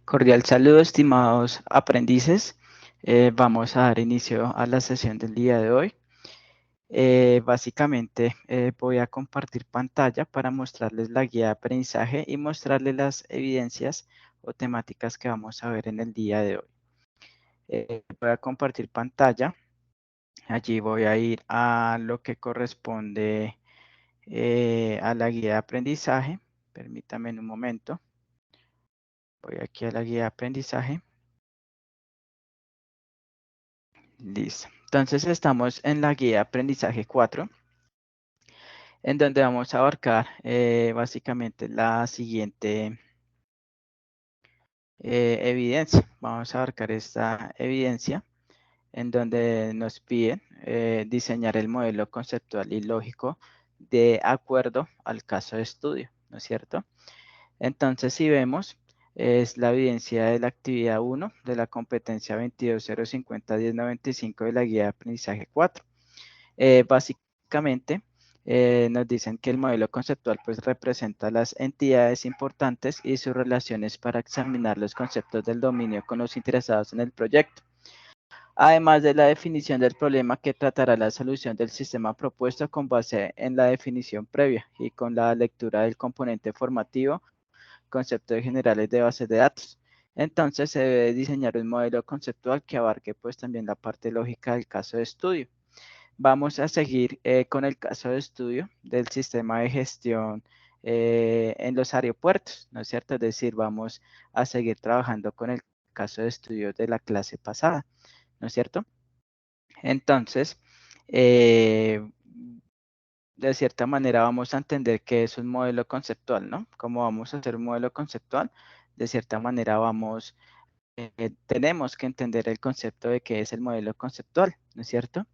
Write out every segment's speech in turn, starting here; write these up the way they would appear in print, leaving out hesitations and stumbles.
Cordial saludo, estimados aprendices. Vamos a dar inicio a la sesión del día de hoy. Básicamente voy a compartir pantalla para mostrarles la guía de aprendizaje y mostrarles las evidencias o temáticas que vamos a ver en el día de hoy. Voy a compartir pantalla. Allí voy a ir a lo que corresponde a la guía de aprendizaje. Permítanme un momento. Voy aquí a la guía de aprendizaje. Listo. Entonces estamos en la guía de aprendizaje 4, en donde vamos a abarcar básicamente la siguiente evidencia. Vamos a abarcar esta evidencia en donde nos piden diseñar el modelo conceptual y lógico de acuerdo al caso de estudio, ¿no es cierto? Entonces, si vemos, es la evidencia de la actividad 1 de la competencia 22.050.10.95 de la guía de aprendizaje 4. Básicamente, nos dicen que el modelo conceptual pues representa las entidades importantes y sus relaciones para examinar los conceptos del dominio con los interesados en el proyecto. Además de la definición del problema que tratará la solución del sistema propuesto con base en la definición previa y con la lectura del componente formativo, conceptos generales de bases de datos. Entonces se debe diseñar un modelo conceptual que abarque pues también la parte lógica del caso de estudio. Vamos a seguir con el caso de estudio del sistema de gestión en los aeropuertos, ¿no es cierto? Es decir, vamos a seguir trabajando con el caso de estudio de la clase pasada, ¿no es cierto? Entonces, de cierta manera vamos a entender que es un modelo conceptual, ¿no? ¿Cómo vamos a hacer un modelo conceptual? De cierta manera tenemos que entender el concepto de qué es el modelo conceptual, ¿no es cierto?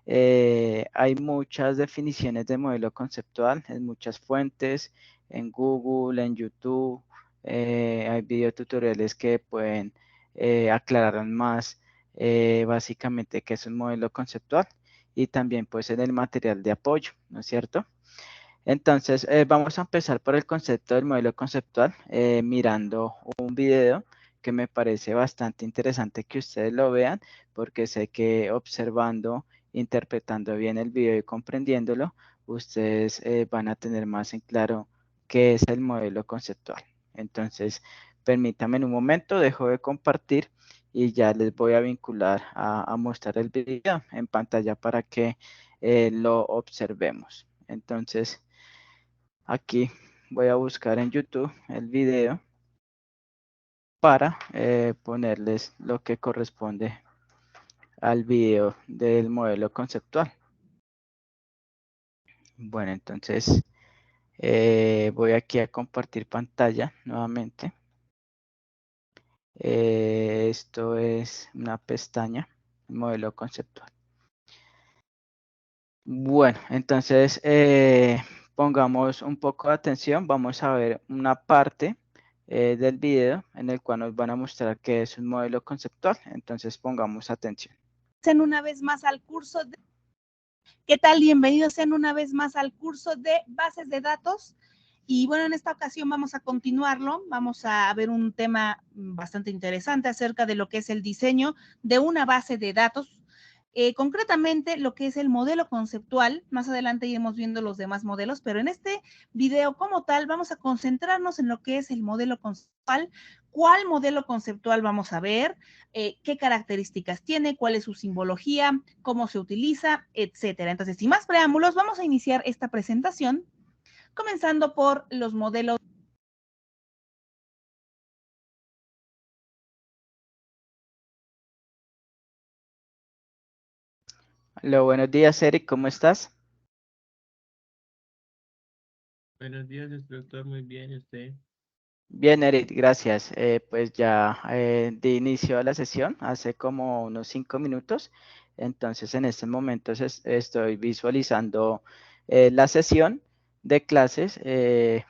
Hay muchas definiciones de modelo conceptual en muchas fuentes, en Google, en YouTube, hay videotutoriales que pueden aclarar más básicamente qué es un modelo conceptual y también pues en el material de apoyo, ¿no es cierto? Entonces, vamos a empezar por el concepto del modelo conceptual, mirando un video que me parece bastante interesante que ustedes lo vean, porque sé que observando, interpretando bien el video y comprendiéndolo, ustedes van a tener más en claro qué es el modelo conceptual. Entonces, permítanme en un momento, dejo de compartir y ya les voy a vincular a mostrar el video en pantalla para que lo observemos. Entonces, aquí voy a buscar en YouTube el video para ponerles lo que corresponde al video del modelo conceptual. Bueno, entonces voy aquí a compartir pantalla nuevamente. Esto es una pestaña, modelo conceptual. Bueno, entonces pongamos un poco de atención. Vamos a ver una parte del video en el cual nos van a mostrar qué es un modelo conceptual. Entonces pongamos atención. Una vez más al curso de... ¿Qué tal? Bienvenidos sean una vez más al curso de bases de datos. Y bueno, en esta ocasión vamos a continuarlo. Vamos a ver un tema bastante interesante acerca de lo que es el diseño de una base de datos. Concretamente, lo que es el modelo conceptual. Más adelante iremos viendo los demás modelos, pero en este video como tal vamos a concentrarnos en lo que es el modelo conceptual. ¿Cuál modelo conceptual vamos a ver? ¿Qué características tiene? ¿Cuál es su simbología? ¿Cómo se utiliza? Etcétera. Entonces, sin más preámbulos, vamos a iniciar esta presentación comenzando por los modelos. Hola, buenos días, Eric, ¿cómo estás? Buenos días, instructor. Muy bien, ¿y usted? Bien, Eric, gracias. Pues ya di inicio a la sesión hace como unos 5 minutos. Entonces, en estos momentos estoy visualizando la sesión de clases.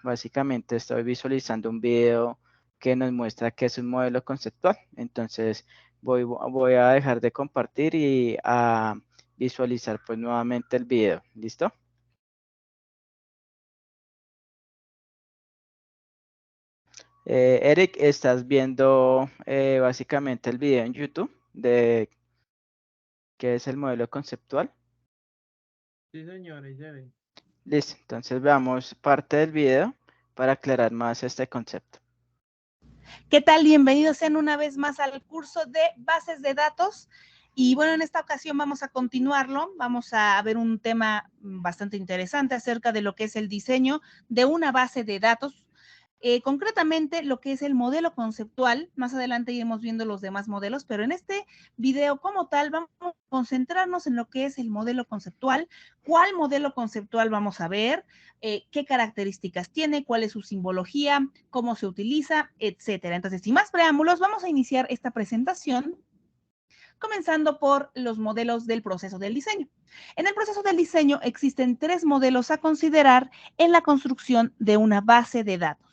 Básicamente estoy visualizando un video que nos muestra qué es un modelo conceptual. Entonces, voy a dejar de compartir y a visualizar pues nuevamente el video. ¿Listo? Eric, estás viendo básicamente el video en YouTube de qué es el modelo conceptual. Sí, señor, ahí se ve. Listo, entonces veamos parte del video para aclarar más este concepto. ¿Qué tal? Bienvenidos sean una vez más al curso de bases de datos. Y bueno, en esta ocasión vamos a continuarlo. Vamos a ver un tema bastante interesante acerca de lo que es el diseño de una base de datos. Concretamente, lo que es el modelo conceptual. Más adelante iremos viendo los demás modelos, pero en este video como tal vamos a concentrarnos en lo que es el modelo conceptual. ¿Cuál modelo conceptual vamos a ver? Qué características tiene, cuál es su simbología, cómo se utiliza, etcétera. Entonces, sin más preámbulos, vamos a iniciar esta presentación comenzando por los modelos del proceso del diseño. En el proceso del diseño existen 3 modelos a considerar en la construcción de una base de datos.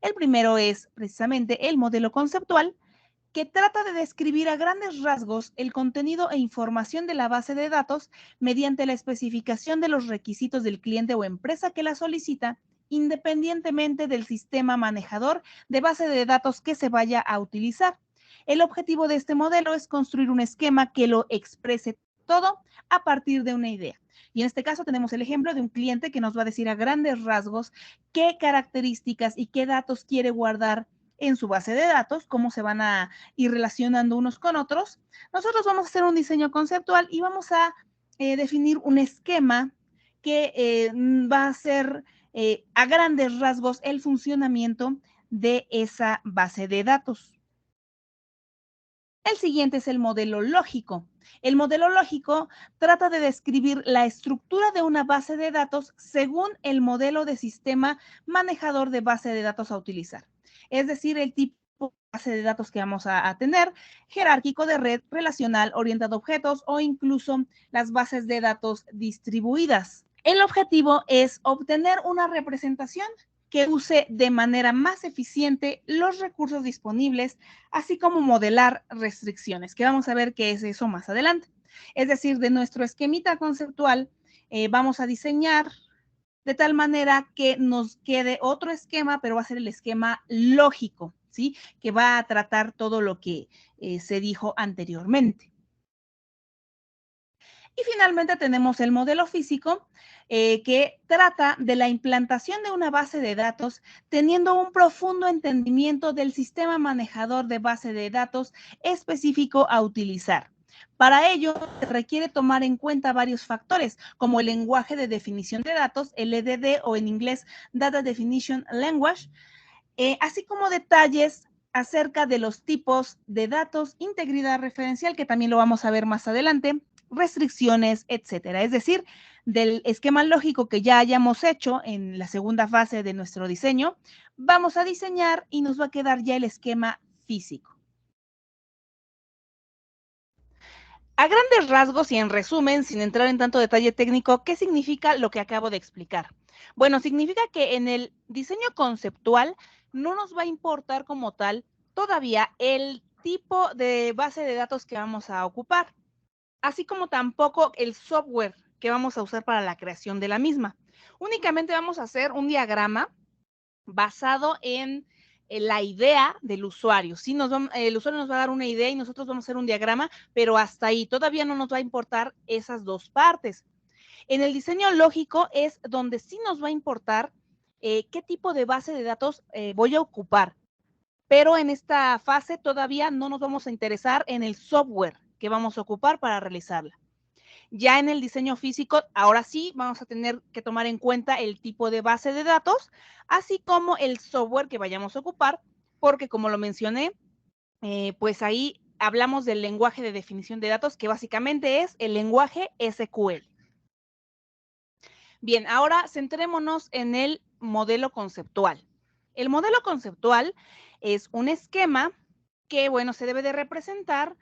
El primero es precisamente el modelo conceptual, que trata de describir a grandes rasgos el contenido e información de la base de datos mediante la especificación de los requisitos del cliente o empresa que la solicita, independientemente del sistema manejador de base de datos que se vaya a utilizar. El objetivo de este modelo es construir un esquema que lo exprese todo a partir de una idea. Y en este caso tenemos el ejemplo de un cliente que nos va a decir a grandes rasgos qué características y qué datos quiere guardar en su base de datos, cómo se van a ir relacionando unos con otros. Nosotros vamos a hacer un diseño conceptual y vamos a definir un esquema que va a ser a grandes rasgos el funcionamiento de esa base de datos. El siguiente es el modelo lógico. El modelo lógico trata de describir la estructura de una base de datos según el modelo de sistema manejador de base de datos a utilizar. Es decir, el tipo de base de datos que vamos a tener, jerárquico, de red, relacional, orientado a objetos o incluso las bases de datos distribuidas. El objetivo es obtener una representación que use de manera más eficiente los recursos disponibles, así como modelar restricciones, que vamos a ver qué es eso más adelante. Es decir, de nuestro esquemita conceptual, vamos a diseñar de tal manera que nos quede otro esquema, pero va a ser el esquema lógico, ¿sí? Que va a tratar todo lo que se dijo anteriormente. Y finalmente tenemos el modelo físico, que trata de la implantación de una base de datos teniendo un profundo entendimiento del sistema manejador de base de datos específico a utilizar. Para ello, se requiere tomar en cuenta varios factores, como el lenguaje de definición de datos, LDD, o en inglés Data Definition Language, así como detalles acerca de los tipos de datos, integridad referencial, que también lo vamos a ver más adelante, restricciones, etcétera. Es decir, del esquema lógico que ya hayamos hecho en la segunda fase de nuestro diseño, vamos a diseñar y nos va a quedar ya el esquema físico. A grandes rasgos y en resumen, sin entrar en tanto detalle técnico, ¿qué significa lo que acabo de explicar? Bueno, significa que en el diseño conceptual no nos va a importar como tal todavía el tipo de base de datos que vamos a ocupar, así como tampoco el software que vamos a usar para la creación de la misma. Únicamente vamos a hacer un diagrama basado en la idea del usuario. Sí, el usuario nos va a dar una idea y nosotros vamos a hacer un diagrama, pero hasta ahí todavía no nos va a importar esas dos partes. En el diseño lógico es donde sí nos va a importar qué tipo de base de datos voy a ocupar, pero en esta fase todavía no nos vamos a interesar en el software que vamos a ocupar para realizarla. Ya en el diseño físico, ahora sí vamos a tener que tomar en cuenta el tipo de base de datos, así como el software que vayamos a ocupar, porque como lo mencioné, pues ahí hablamos del lenguaje de definición de datos, que básicamente es el lenguaje SQL. Bien, ahora centrémonos en el modelo conceptual. El modelo conceptual es un esquema que, bueno, se debe de representar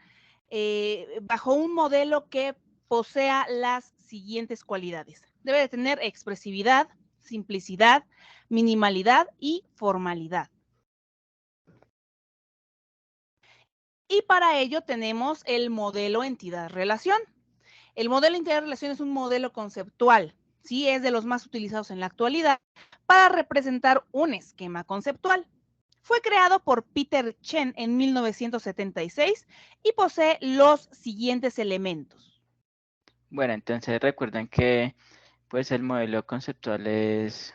bajo un modelo que posea las siguientes cualidades. Debe de tener expresividad, simplicidad, minimalidad y formalidad. Y para ello tenemos el modelo entidad-relación. El modelo entidad-relación es un modelo conceptual, ¿sí? Es de los más utilizados en la actualidad para representar un esquema conceptual. Fue creado por Peter Chen en 1976 y posee los siguientes elementos. Bueno, entonces recuerden que pues el modelo conceptual es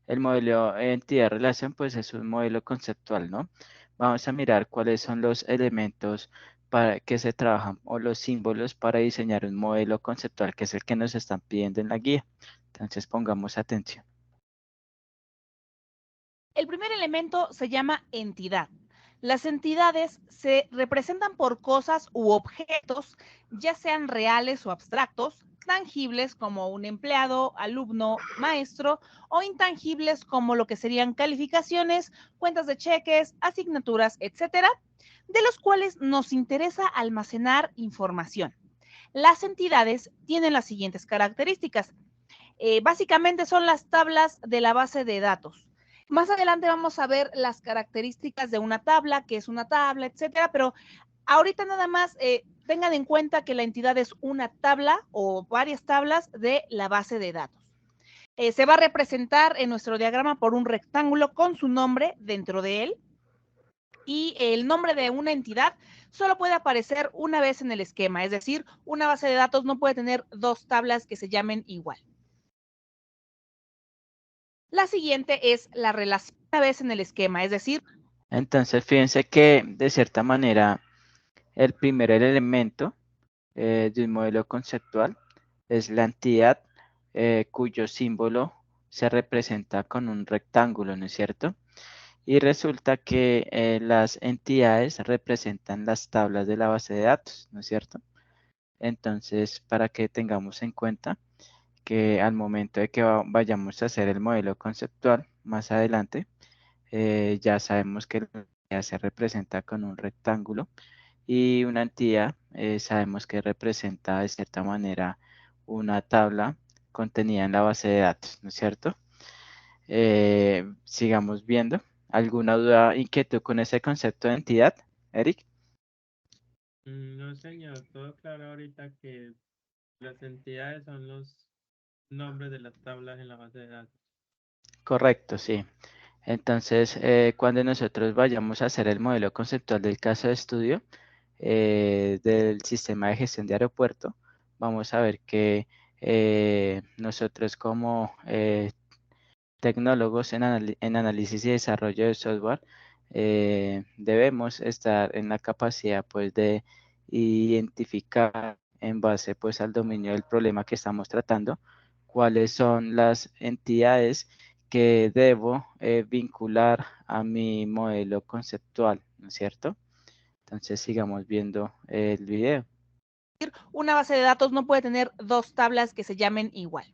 el modelo entidad-relación, pues es un modelo conceptual, ¿no? Vamos a mirar cuáles son los elementos para que se trabajan o los símbolos para diseñar un modelo conceptual, que es el que nos están pidiendo en la guía. Entonces pongamos atención. El primer elemento se llama entidad. Las entidades se representan por cosas u objetos, ya sean reales o abstractos, tangibles como un empleado, alumno, maestro, o intangibles como lo que serían calificaciones, cuentas de cheques, asignaturas, etcétera, de los cuales nos interesa almacenar información. Las entidades tienen las siguientes características. Básicamente son las tablas de la base de datos. Más adelante vamos a ver las características de una tabla, qué es una tabla, etcétera, pero ahorita nada más tengan en cuenta que la entidad es una tabla o varias tablas de la base de datos. Se va a representar en nuestro diagrama por un rectángulo con su nombre dentro de él y el nombre de una entidad solo puede aparecer una vez en el esquema, es decir, una base de datos no puede tener dos tablas que se llamen igual. La siguiente es la relación una vez en el esquema, es decir. Entonces fíjense que de cierta manera el primer elemento de un modelo conceptual es la entidad cuyo símbolo se representa con un rectángulo, ¿no es cierto? Y resulta que las entidades representan las tablas de la base de datos, ¿no es cierto? Entonces, para que tengamos en cuenta que al momento de que vayamos a hacer el modelo conceptual más adelante, ya sabemos que la entidad se representa con un rectángulo y una entidad sabemos que representa de cierta manera una tabla contenida en la base de datos, ¿no es cierto? Sigamos viendo. ¿Alguna duda, inquietud con ese concepto de entidad, Eric? No, señor, todo claro ahorita que las entidades son los nombres de las tablas en la base de datos. Correcto, sí. Entonces, cuando nosotros vayamos a hacer el modelo conceptual del caso de estudio del sistema de gestión de aeropuerto, vamos a ver que nosotros como tecnólogos en análisis y desarrollo de software, debemos estar en la capacidad pues de identificar en base pues al dominio del problema que estamos tratando, cuáles son las entidades que debo vincular a mi modelo conceptual, ¿no es cierto? Entonces sigamos viendo el video. Una base de datos no puede tener dos tablas que se llamen igual.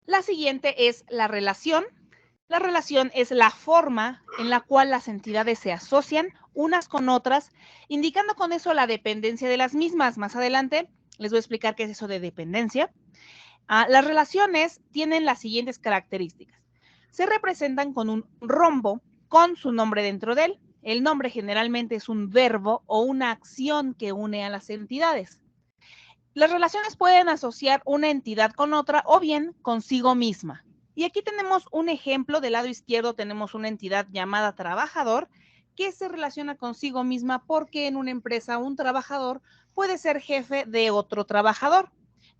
La siguiente es la relación. La relación es la forma en la cual las entidades se asocian unas con otras, indicando con eso la dependencia de las mismas. Más adelante les voy a explicar qué es eso de dependencia. Las relaciones tienen las siguientes características. Se representan con un rombo con su nombre dentro de él. El nombre generalmente es un verbo o una acción que une a las entidades. Las relaciones pueden asociar una entidad con otra o bien consigo misma. Y aquí tenemos un ejemplo. Del lado izquierdo tenemos una entidad llamada trabajador que se relaciona consigo misma porque en una empresa un trabajador puede ser jefe de otro trabajador.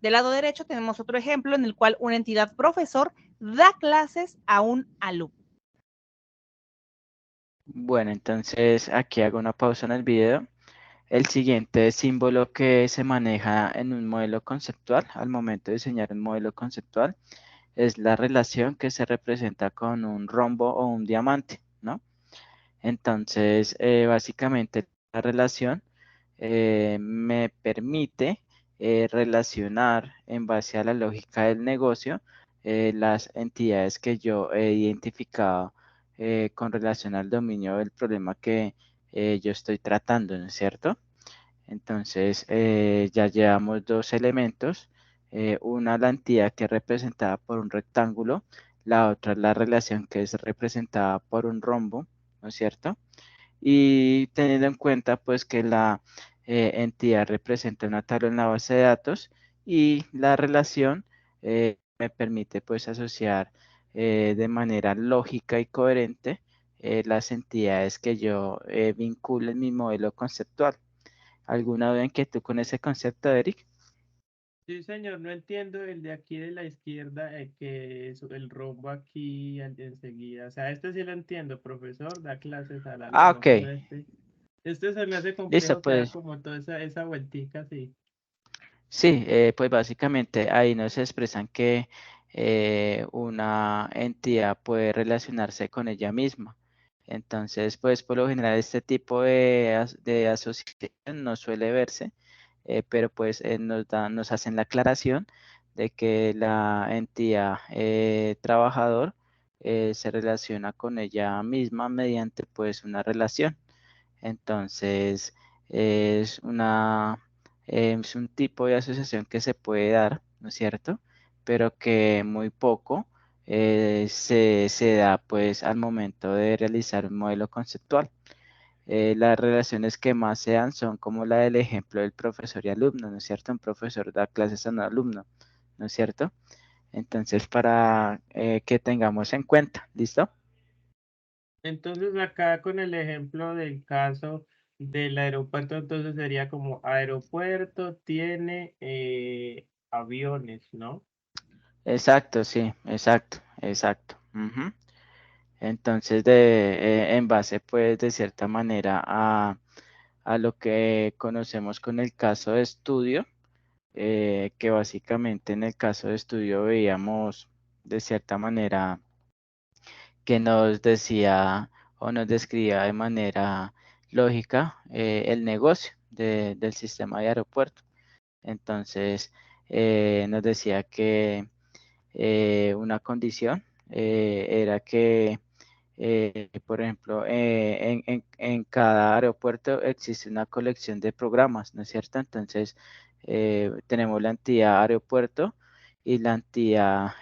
Del lado derecho tenemos otro ejemplo en el cual una entidad profesor da clases a un alumno. Bueno, entonces aquí hago una pausa en el video. El siguiente símbolo que se maneja en un modelo conceptual, al momento de diseñar un modelo conceptual, es la relación que se representa con un rombo o un diamante, ¿no? Entonces, básicamente la relación me permite relacionar en base a la lógica del negocio las entidades que yo he identificado con relación al dominio del problema que yo estoy tratando, ¿no es cierto? Entonces, ya llevamos dos elementos, una la entidad que es representada por un rectángulo, la otra es la relación que es representada por un rombo, ¿no es cierto? Y teniendo en cuenta pues que la entidad representa una tabla en la base de datos y la relación me permite pues asociar de manera lógica y coherente las entidades que yo vinculo en mi modelo conceptual. ¿Alguna duda, inquietud con ese concepto, Eric? Sí, señor, no entiendo el de aquí de la izquierda, que es el rombo aquí enseguida. O sea, este sí lo entiendo, profesor, da clases al Ah, alumno, ok. pero este se me hace Listo, complejo que da pues como toda esa vueltica así. sí, pues básicamente ahí nos expresan que una entidad puede relacionarse con ella misma. Entonces, pues por lo general este tipo de asociación no suele verse, pero pues nos hacen la aclaración de que la entidad trabajador se relaciona con ella misma mediante pues una relación. Entonces, es es un tipo de asociación que se puede dar, ¿no es cierto? Pero que muy poco se da pues al momento de realizar un modelo conceptual. Las relaciones que más se dan son como la del ejemplo del profesor y alumno, ¿no es cierto? Un profesor da clases a un alumno, ¿no es cierto? Entonces, para que tengamos en cuenta, ¿listo? Entonces acá con el ejemplo del caso del aeropuerto, entonces sería como aeropuerto tiene aviones, ¿no? Exacto, sí, exacto, exacto. Ujú. Entonces, en base, pues, de cierta manera a lo que conocemos con el caso de estudio, que básicamente en el caso de estudio veíamos de cierta manera que nos decía o nos describía de manera lógica el negocio del sistema de aeropuerto. Entonces, nos decía que una condición era que por ejemplo, en cada aeropuerto existe una colección de programas, ¿no es cierto? Entonces, tenemos la entidad aeropuerto y la entidad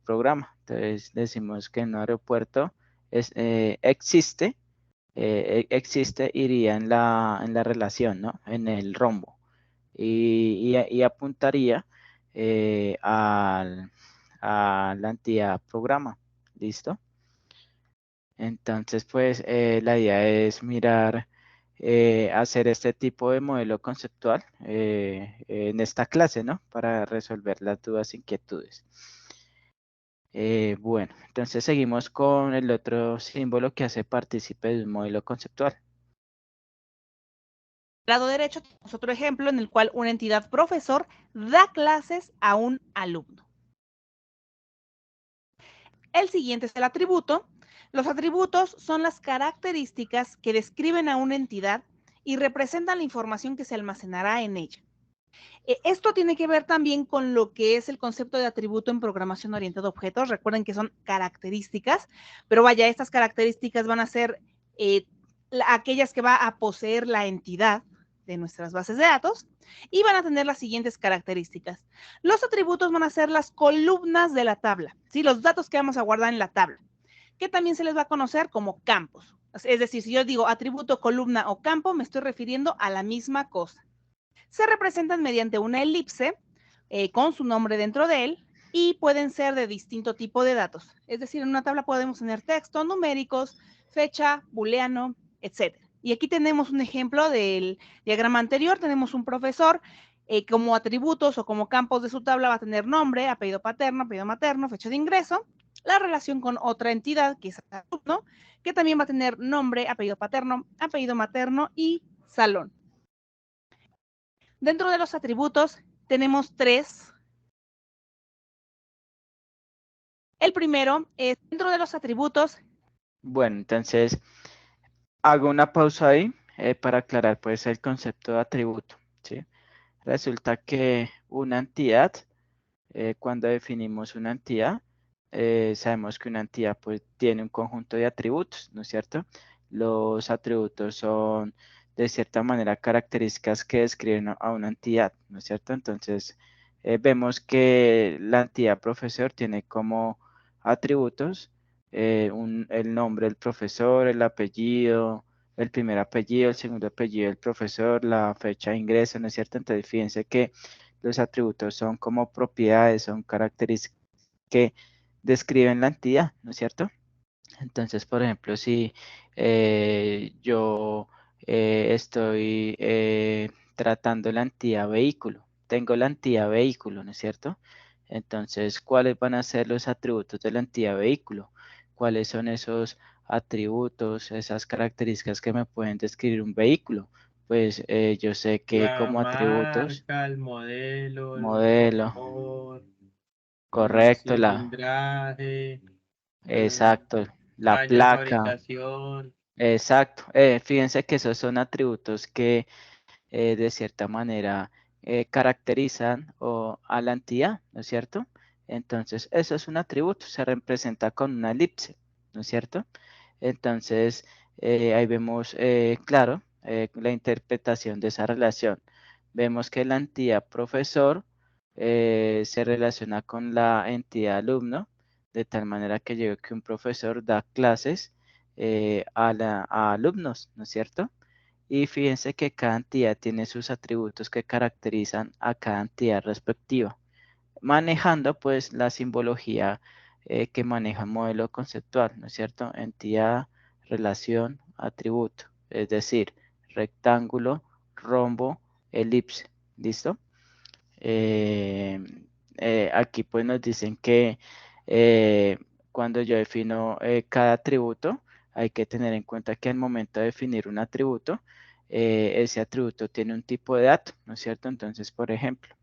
programa. Entonces, decimos que en un aeropuerto existe, iría en la relación, ¿no? En el rombo. Y apuntaría a la entidad programa. ¿Listo? Entonces, pues la idea es mirar, hacer este tipo de modelo conceptual en esta clase, ¿no? Para resolver las dudas e inquietudes. Bueno, entonces seguimos con el otro símbolo que hace partícipe de un modelo conceptual. Lado derecho tenemos otro ejemplo en el cual una entidad profesor da clases a un alumno. El siguiente es el atributo. Los atributos son las características que describen a una entidad y representan la información que se almacenará en ella. Esto tiene que ver también con lo que es el concepto de atributo en programación orientada a objetos. Recuerden que son características, pero vaya, estas características van a ser aquellas que va a poseer la entidad de nuestras bases de datos y van a tener las siguientes características. Los atributos van a ser las columnas de la tabla, ¿sí? Los datos que vamos a guardar en la tabla, que también se les va a conocer como campos. Es decir, si yo digo atributo, columna o campo, me estoy refiriendo a la misma cosa. Se representan mediante una elipse con su nombre dentro de él y pueden ser de distinto tipo de datos. Es decir, en una tabla podemos tener texto, numéricos, fecha, booleano, etc. Y aquí tenemos un ejemplo del diagrama anterior. Tenemos un profesor como atributos o como campos de su tabla va a tener nombre, apellido paterno, apellido materno, fecha de ingreso, la relación con otra entidad que es alumno, que también va a tener nombre, apellido paterno, apellido materno y salón. Dentro de los atributos tenemos tres. El primero es dentro de los atributos. Bueno, entonces hago una pausa ahí para aclarar pues el concepto de atributo, ¿sí? Resulta que una entidad, cuando definimos una entidad, sabemos que una entidad pues tiene un conjunto de atributos, ¿no es cierto? Los atributos son de cierta manera características que describen a una entidad, ¿no es cierto? Entonces, vemos que la entidad profesor tiene como atributos el nombre del profesor, el apellido, el primer apellido, el segundo apellido del profesor, la fecha de ingreso, ¿no es cierto? Entonces, fíjense que los atributos son como propiedades, son características que describen la entidad, ¿no es cierto? Entonces, por ejemplo, si yo estoy tratando la entidad vehículo, tengo la entidad vehículo, ¿no es cierto? Entonces, ¿cuáles van a ser los atributos de la entidad vehículo? ¿Cuáles son esos atributos, esas características que me pueden describir un vehículo? Pues yo sé que La como atributos, marca, el modelo, el modelo, motor, el correcto, cilindraje, exacto, la año de placa. fabricación. Exacto. Fíjense que esos son atributos que de cierta manera caracterizan a la entidad, ¿no es cierto? Entonces, eso es un atributo, se representa con una elipse, ¿no es cierto? Entonces, ahí vemos, claro, la interpretación de esa relación. Vemos que la entidad profesor se relaciona con la entidad alumno, de tal manera que yo veo que un profesor da clases a alumnos, ¿no es cierto? Y fíjense que cada entidad tiene sus atributos que caracterizan a cada entidad respectiva, manejando pues la simbología que maneja el modelo conceptual, ¿no es cierto? Entidad, relación, atributo, es decir, rectángulo, rombo, elipse, ¿listo? Eh, Aquí pues nos dicen que cuando yo defino cada atributo, hay que tener en cuenta que al momento de definir un atributo, ese atributo tiene un tipo de dato, ¿no es cierto? Entonces, por ejemplo,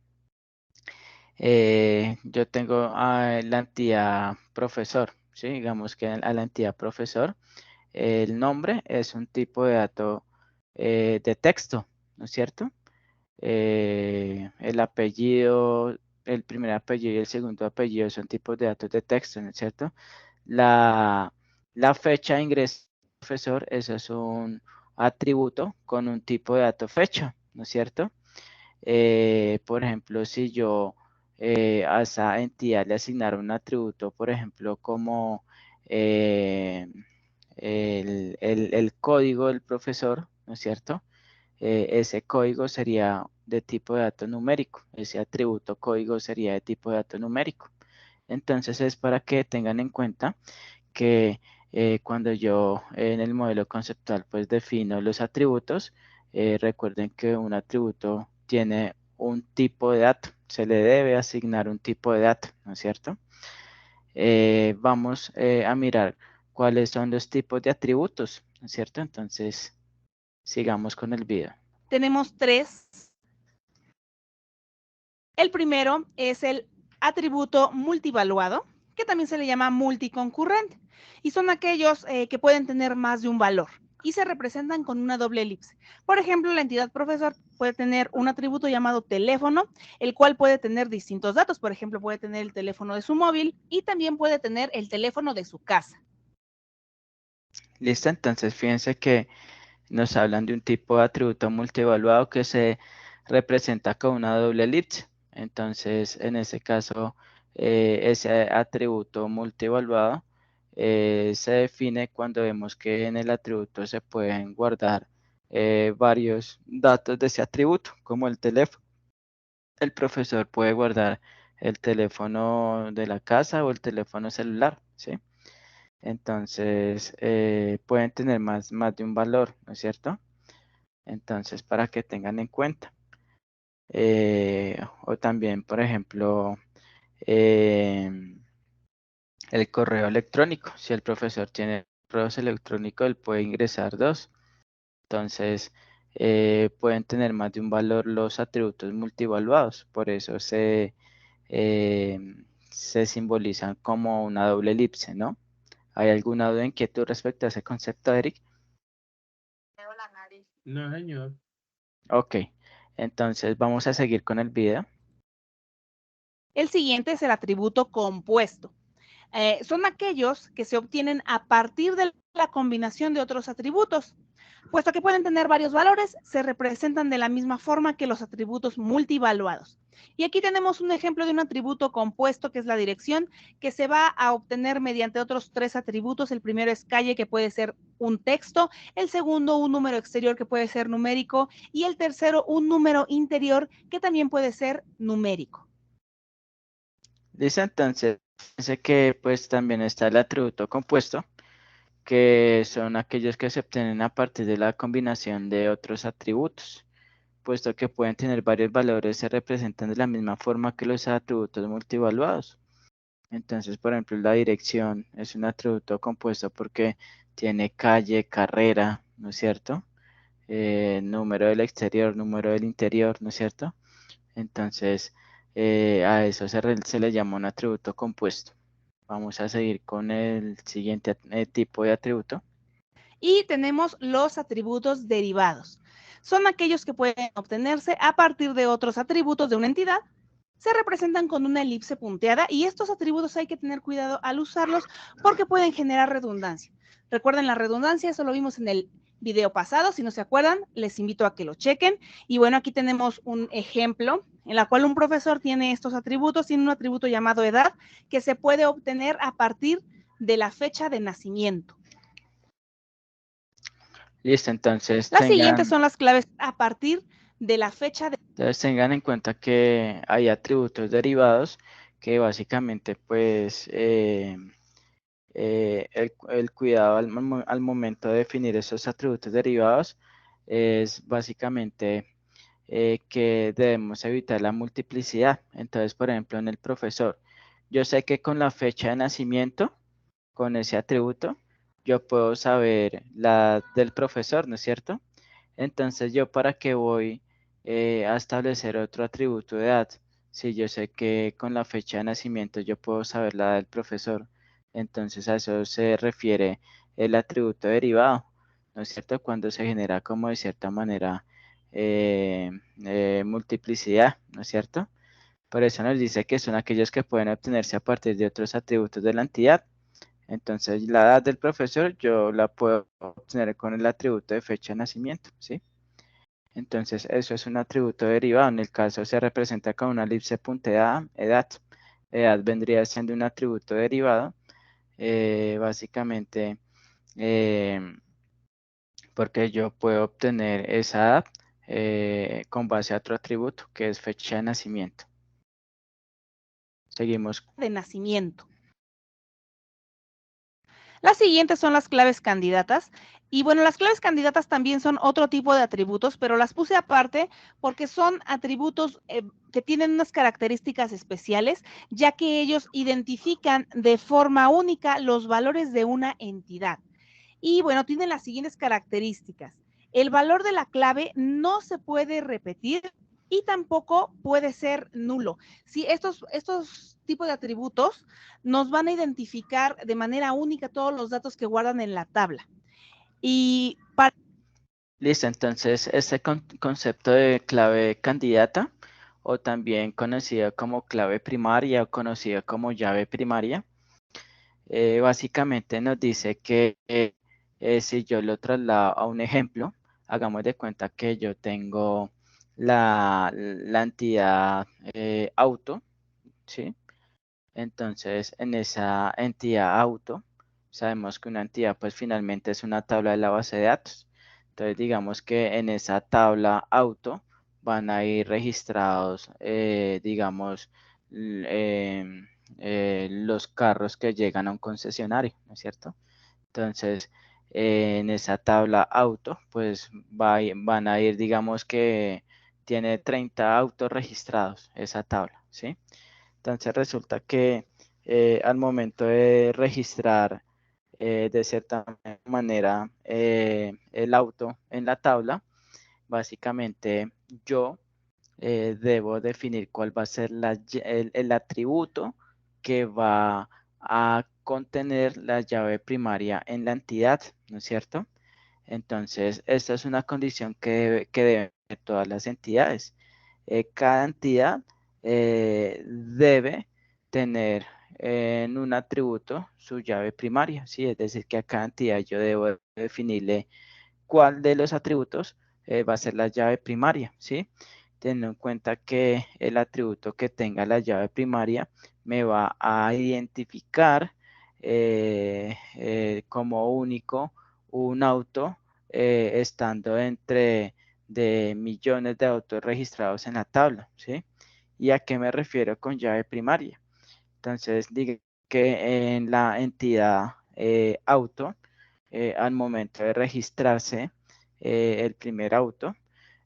yo tengo a la entidad profesor, ¿sí? Digamos que a la entidad profesor, el nombre es un tipo de dato de texto, ¿no es cierto? El apellido, el primer apellido y el segundo apellido son tipos de datos de texto, ¿no es cierto? La, la fecha de ingreso del profesor, eso es un atributo con un tipo de dato fecha, ¿no es cierto? Por ejemplo, si yo a esa entidad le asignara un atributo, por ejemplo, como eh, el código del profesor, ¿no es cierto? Ese código sería de tipo de dato numérico, ese atributo código sería de tipo de dato numérico. Entonces es para que tengan en cuenta que cuando yo en el modelo conceptual pues defino los atributos, recuerden que un atributo tiene un tipo de dato, se le debe asignar un tipo de dato, ¿no es cierto? Vamos a mirar cuáles son los tipos de atributos, ¿no es cierto? Entonces sigamos con el video. Tenemos tres. El primero es el atributo multivaluado, que también se le llama multiconcurrente, y son aquellos que pueden tener más de un valor y se representan con una doble elipse. Por ejemplo, la entidad profesor puede tener un atributo llamado teléfono, el cual puede tener distintos datos. Por ejemplo, puede tener el teléfono de su móvil y también puede tener el teléfono de su casa. ¿Listo? Entonces fíjense que nos hablan de un tipo de atributo multievaluado que se representa con una doble elipse. Entonces, en ese caso, ese atributo multievaluado se define cuando vemos que en el atributo se pueden guardar varios datos de ese atributo, como el teléfono. El profesor puede guardar el teléfono de la casa o el teléfono celular, ¿sí? Entonces, pueden tener más de un valor, ¿no es cierto? Entonces, para que tengan en cuenta. O también, por ejemplo, el correo electrónico. Si el profesor tiene correos electrónicos, él puede ingresar dos. Entonces, pueden tener más de un valor los atributos multivaluados. Por eso eh, se simbolizan como una doble elipse, ¿no? ¿Hay alguna duda, inquietud respecto a ese concepto, Eric? No, señor. Ok, entonces vamos a seguir con el video. El siguiente es el atributo compuesto. Son aquellos que se obtienen a partir de la combinación de otros atributos. Puesto que pueden tener varios valores, se representan de la misma forma que los atributos multivaluados. Y aquí tenemos un ejemplo de un atributo compuesto, que es la dirección, que se va a obtener mediante otros tres atributos. El primero es calle, que puede ser un texto. El segundo, un número exterior, que puede ser numérico. Y el tercero, un número interior, que también puede ser numérico. Dice entonces, Fíjense que pues también está el atributo compuesto, que son aquellos que se obtienen a partir de la combinación de otros atributos, puesto que pueden tener varios valores, se representan de la misma forma que los atributos multivaluados. Entonces, por ejemplo, la dirección es un atributo compuesto porque tiene calle, carrera, ¿no es cierto? Número del exterior, número del interior, ¿no es cierto? Entonces, a eso se le llama un atributo compuesto. Vamos a seguir con el siguiente tipo de atributo. Y tenemos los atributos derivados. Son aquellos que pueden obtenerse a partir de otros atributos de una entidad. Se representan con una elipse punteada y estos atributos hay que tener cuidado al usarlos porque pueden generar redundancia. Recuerden la redundancia, eso lo vimos en el video pasado. Si no se acuerdan, les invito a que lo chequen. Y bueno, aquí tenemos un ejemplo en la cual un profesor tiene estos atributos, tiene un atributo llamado edad que se puede obtener a partir de la fecha de nacimiento. Listo, entonces Las siguientes son las claves a partir de la fecha de... entonces tengan en cuenta que hay atributos derivados que básicamente pues el cuidado al momento de definir esos atributos derivados es básicamente que debemos evitar la multiplicidad. Entonces, por ejemplo, en el profesor, yo sé que con la fecha de nacimiento, con ese atributo, yo puedo saber la del profesor, ¿no es cierto? Entonces, ¿yo para qué voy a establecer otro atributo de edad? Si yo sé que con la fecha de nacimiento yo puedo saber la del profesor, entonces a eso se refiere el atributo derivado, ¿no es cierto? Cuando se genera como de cierta manera multiplicidad, ¿no es cierto? Por eso nos dice que son aquellos que pueden obtenerse a partir de otros atributos de la entidad. Entonces, la edad del profesor yo la puedo obtener con el atributo de fecha de nacimiento, ¿sí? Entonces, eso es un atributo derivado. En el caso se representa con una elipse punteada, edad. Edad vendría siendo un atributo derivado, básicamente, eh, porque yo puedo obtener esa edad con base a otro atributo, que es fecha de nacimiento. Seguimos. de nacimiento. Las siguientes son las claves candidatas. Y bueno, las claves candidatas también son otro tipo de atributos, pero las puse aparte porque son atributos que tienen unas características especiales, ya que ellos identifican de forma única los valores de una entidad. Y bueno, tienen las siguientes características. El valor de la clave no se puede repetir y tampoco puede ser nulo. Si estos tipos de atributos nos van a identificar de manera única todos los datos que guardan en la tabla. Y para... Listo, entonces este concepto de clave candidata o también conocida como clave primaria o conocida como llave primaria, básicamente nos dice que si yo lo traslado a un ejemplo, hagamos de cuenta que yo tengo la entidad auto, ¿sí? Entonces, en esa entidad auto, sabemos que una entidad pues finalmente es una tabla de la base de datos. Entonces, digamos que en esa tabla auto van a ir registrados, digamos, los carros que llegan a un concesionario, ¿no es cierto? Entonces, en esa tabla auto, pues van a ir, digamos que tiene 30 autos registrados, esa tabla, ¿sí? Entonces resulta que al momento de registrar de cierta manera el auto en la tabla, básicamente yo debo definir cuál va a ser el atributo que va a contener la llave primaria en la entidad, ¿no es cierto? Entonces, esta es una condición que deben tener todas las entidades. Cada entidad debe tener en un atributo su llave primaria, ¿sí? Es decir, que a cada entidad yo debo definirle cuál de los atributos va a ser la llave primaria, ¿sí? Teniendo en cuenta que el atributo que tenga la llave primaria me va a identificar como único un auto estando entre de millones de autos registrados en la tabla, ¿sí? ¿Y a qué me refiero con llave primaria? Entonces, que en la entidad auto, al momento de registrarse el primer auto,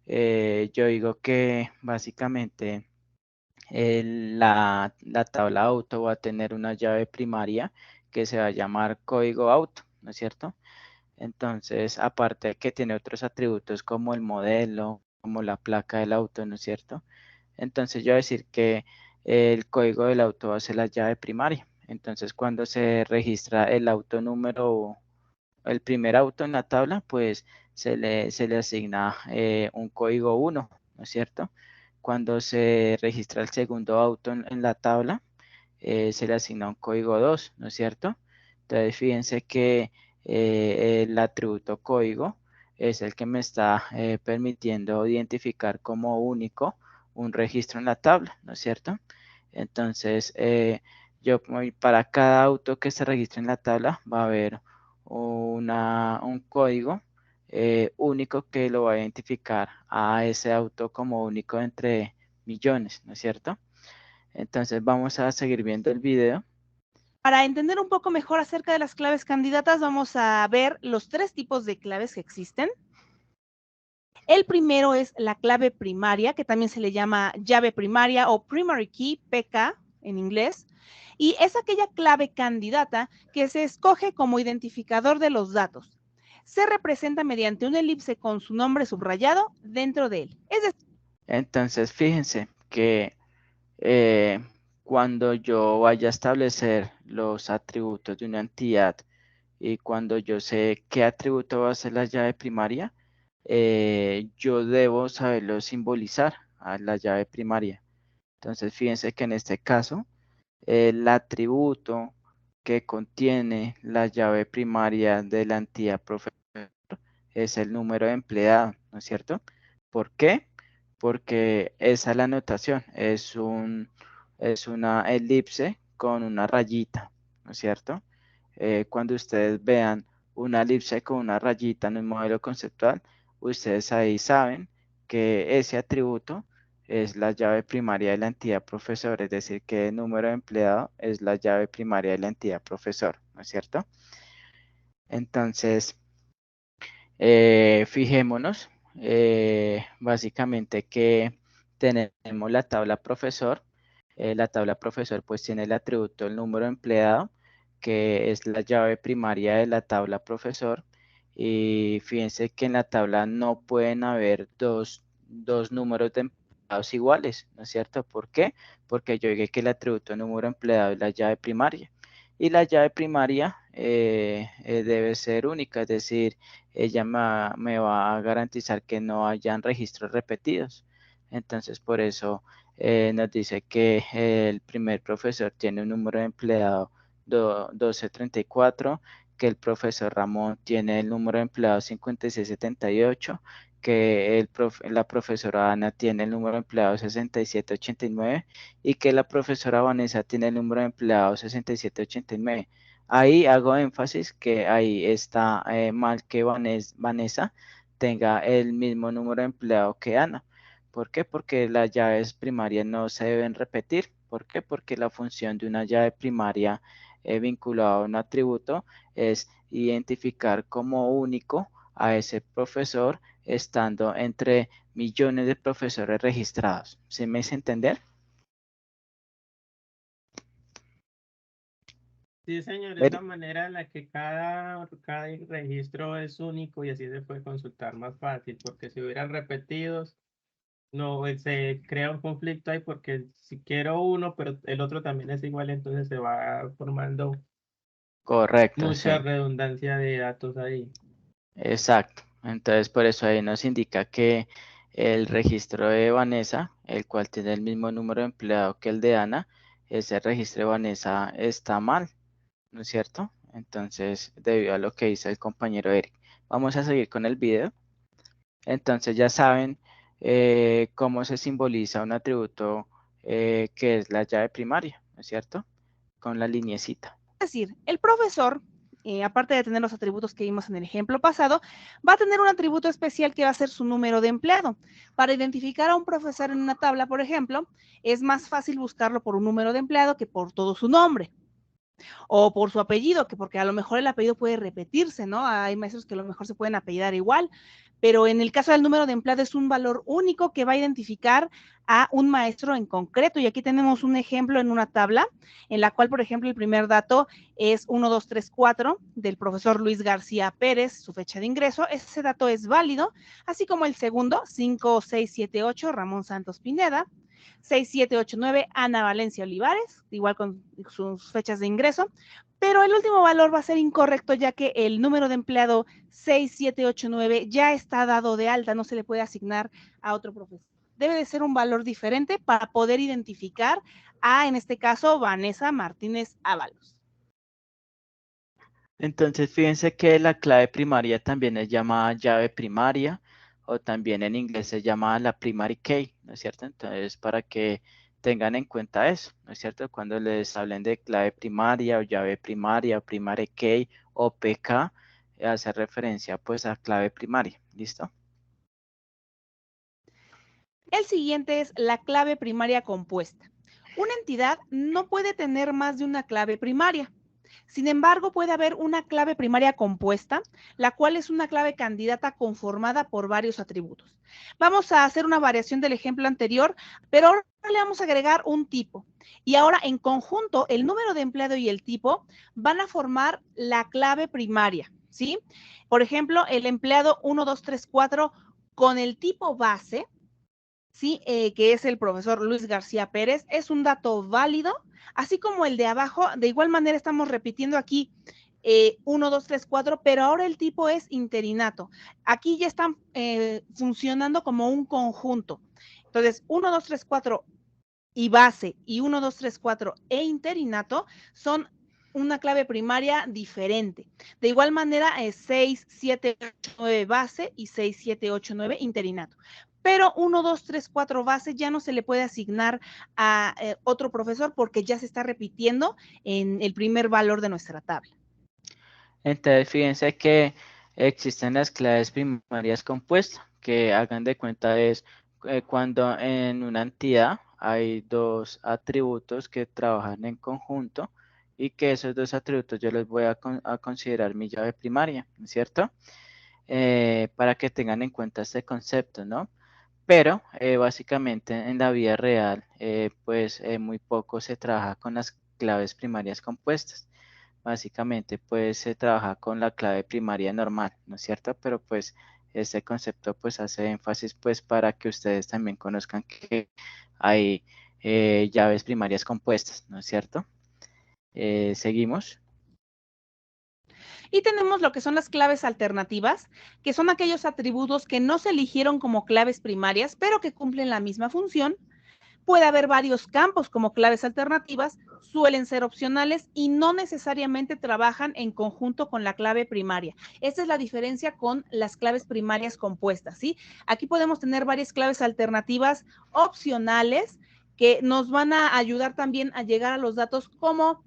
yo digo que básicamente la tabla auto va a tener una llave primaria que se va a llamar código auto, ¿no es cierto? Entonces, aparte de que tiene otros atributos como el modelo, como la placa del auto, ¿no es cierto? Entonces, yo voy a decir que el código del auto va a ser la llave primaria. Entonces, cuando se registra el auto número, el primer auto en la tabla, pues se le asigna un código 1, ¿no es cierto? Cuando se registra el segundo auto en la tabla, se le asigna un código 2, ¿no es cierto? Entonces, fíjense que el atributo código es el que me está permitiendo identificar como único un registro en la tabla, ¿no es cierto? Entonces, para cada auto que se registre en la tabla va a haber un código único que lo va a identificar a ese auto como único entre millones, ¿no es cierto? Entonces vamos a seguir viendo el video. Para entender un poco mejor acerca de las claves candidatas, vamos a ver los 3 tipos de claves que existen. El primero es la clave primaria, que también se le llama llave primaria o primary key, PK en inglés, y es aquella clave candidata que se escoge como identificador de los datos. Se representa mediante una elipse con su nombre subrayado dentro de él. Es decir, entonces fíjense que cuando yo vaya a establecer los atributos de una entidad y cuando yo sé qué atributo va a ser la llave primaria, yo debo saberlo simbolizar a la llave primaria. Entonces fíjense que en este caso, el atributo que contiene la llave primaria de la entidad profesor es el número de empleado, ¿no es cierto? ¿Por qué? Porque esa es la anotación, es una elipse con una rayita, ¿no es cierto? Cuando ustedes vean una elipse con una rayita en un modelo conceptual, ustedes ahí saben que ese atributo es la llave primaria de la entidad profesor, es decir, que el número de empleado es la llave primaria de la entidad profesor, ¿no es cierto? Entonces, fijémonos, básicamente que tenemos la tabla profesor. La tabla profesor pues tiene el atributo el número de empleado, que es la llave primaria de la tabla profesor. Y fíjense que en la tabla no pueden haber dos números de empleados iguales, ¿no es cierto? ¿Por qué? Porque yo dije que el atributo número de empleado es la llave primaria. Y la llave primaria debe ser única, es decir, ella me va a garantizar que no hayan registros repetidos. Entonces, por eso nos dice que el primer profesor tiene un número de empleado 1234, que el profesor Ramón tiene el número de empleado 5678, que la profesora Ana tiene el número de empleados 6789 y que la profesora Vanessa tiene el número de empleados 6789. Ahí hago énfasis que ahí está mal que Vanessa tenga el mismo número de empleado que Ana. ¿Por qué? Porque las llaves primarias no se deben repetir. ¿Por qué? Porque la función de una llave primaria vinculada a un atributo es identificar como único a ese profesor estando entre millones de profesores registrados. ¿Sí me hice entender? Sí, señor, es la manera en la que cada registro es único y así se puede consultar más fácil, porque si hubieran repetidos, no, se crea un conflicto ahí porque si quiero uno, pero el otro también es igual, entonces se va formando Correcto, mucha sí. redundancia de datos ahí. Exacto. Entonces, por eso ahí nos indica que el registro de Vanessa, el cual tiene el mismo número de empleado que el de Ana, ese registro de Vanessa está mal, ¿no es cierto? Entonces, debido a lo que dice el compañero Eric. Vamos a seguir con el video. Entonces, ya saben cómo se simboliza un atributo que es la llave primaria, ¿no es cierto? Con la lineecita. Es decir, el profesor, aparte de tener los atributos que vimos en el ejemplo pasado, va a tener un atributo especial que va a ser su número de empleado. Para identificar a un profesor en una tabla, por ejemplo, es más fácil buscarlo por un número de empleado que por todo su nombre. o por su apellido, que porque a lo mejor el apellido puede repetirse, ¿no? Hay maestros que a lo mejor se pueden apellidar igual, pero en el caso del número de empleado es un valor único que va a identificar a un maestro en concreto. Y aquí tenemos un ejemplo en una tabla en la cual, por ejemplo, el primer dato es 1234 del profesor Luis García Pérez, su fecha de ingreso. Ese dato es válido, así como el segundo, 5678, Ramón Santos Pineda. 6789, Ana Valencia Olivares, igual con sus fechas de ingreso, pero el último valor va a ser incorrecto ya que el número de empleado 6789 ya está dado de alta, no se le puede asignar a otro profesor. Debe de ser un valor diferente para poder identificar a, en este caso, Vanessa Martínez Ábalos. Entonces, fíjense que la clave primaria también es llamada llave primaria o también en inglés se llama la primary key, ¿no es cierto? Entonces, para que tengan en cuenta eso, ¿no es cierto? Cuando les hablen de clave primaria o llave primaria o primary key o PK, hace referencia pues a clave primaria, ¿listo? El siguiente es la clave primaria compuesta. Una entidad no puede tener más de una clave primaria. Sin embargo, puede haber una clave primaria compuesta, la cual es una clave candidata conformada por varios atributos. Vamos a hacer una variación del ejemplo anterior, pero ahora le vamos a agregar un tipo. Y ahora en conjunto, el número de empleado y el tipo van a formar la clave primaria, ¿sí? Por ejemplo, el empleado 1234 con el tipo base, ¿sí? Que es el profesor Luis García Pérez, es un dato válido, así como el de abajo. De igual manera estamos repitiendo aquí 1, 2, 3, 4, pero ahora el tipo es interinato. Aquí ya están funcionando como un conjunto. Entonces, 1, 2, 3, 4 y base y 1, 2, 3, 4 e interinato son una clave primaria diferente. De igual manera, es 6, 7, 8, 9 base y 6, 7, 8, 9 interinato. Pero 1, 2, 3, 4 base ya no se le puede asignar a otro profesor porque ya se está repitiendo en el primer valor de nuestra tabla. Entonces, fíjense que existen las claves primarias compuestas, que hagan de cuenta es cuando en una entidad hay dos atributos que trabajan en conjunto y que esos dos atributos yo los voy a considerar mi llave primaria, ¿no es cierto? Para que tengan en cuenta este concepto, ¿no? Pero básicamente en la vida real, pues muy poco se trabaja con las claves primarias compuestas. Básicamente, pues se trabaja con la clave primaria normal, ¿no es cierto? Pero pues este concepto pues hace énfasis pues para que ustedes también conozcan que hay llaves primarias compuestas, ¿no es cierto? Seguimos. Y tenemos lo que son las claves alternativas, que son aquellos atributos que no se eligieron como claves primarias, pero que cumplen la misma función. Puede haber varios campos como claves alternativas, suelen ser opcionales y no necesariamente trabajan en conjunto con la clave primaria. Esta es la diferencia con las claves primarias compuestas, ¿sí? Aquí podemos tener varias claves alternativas opcionales que nos van a ayudar también a llegar a los datos como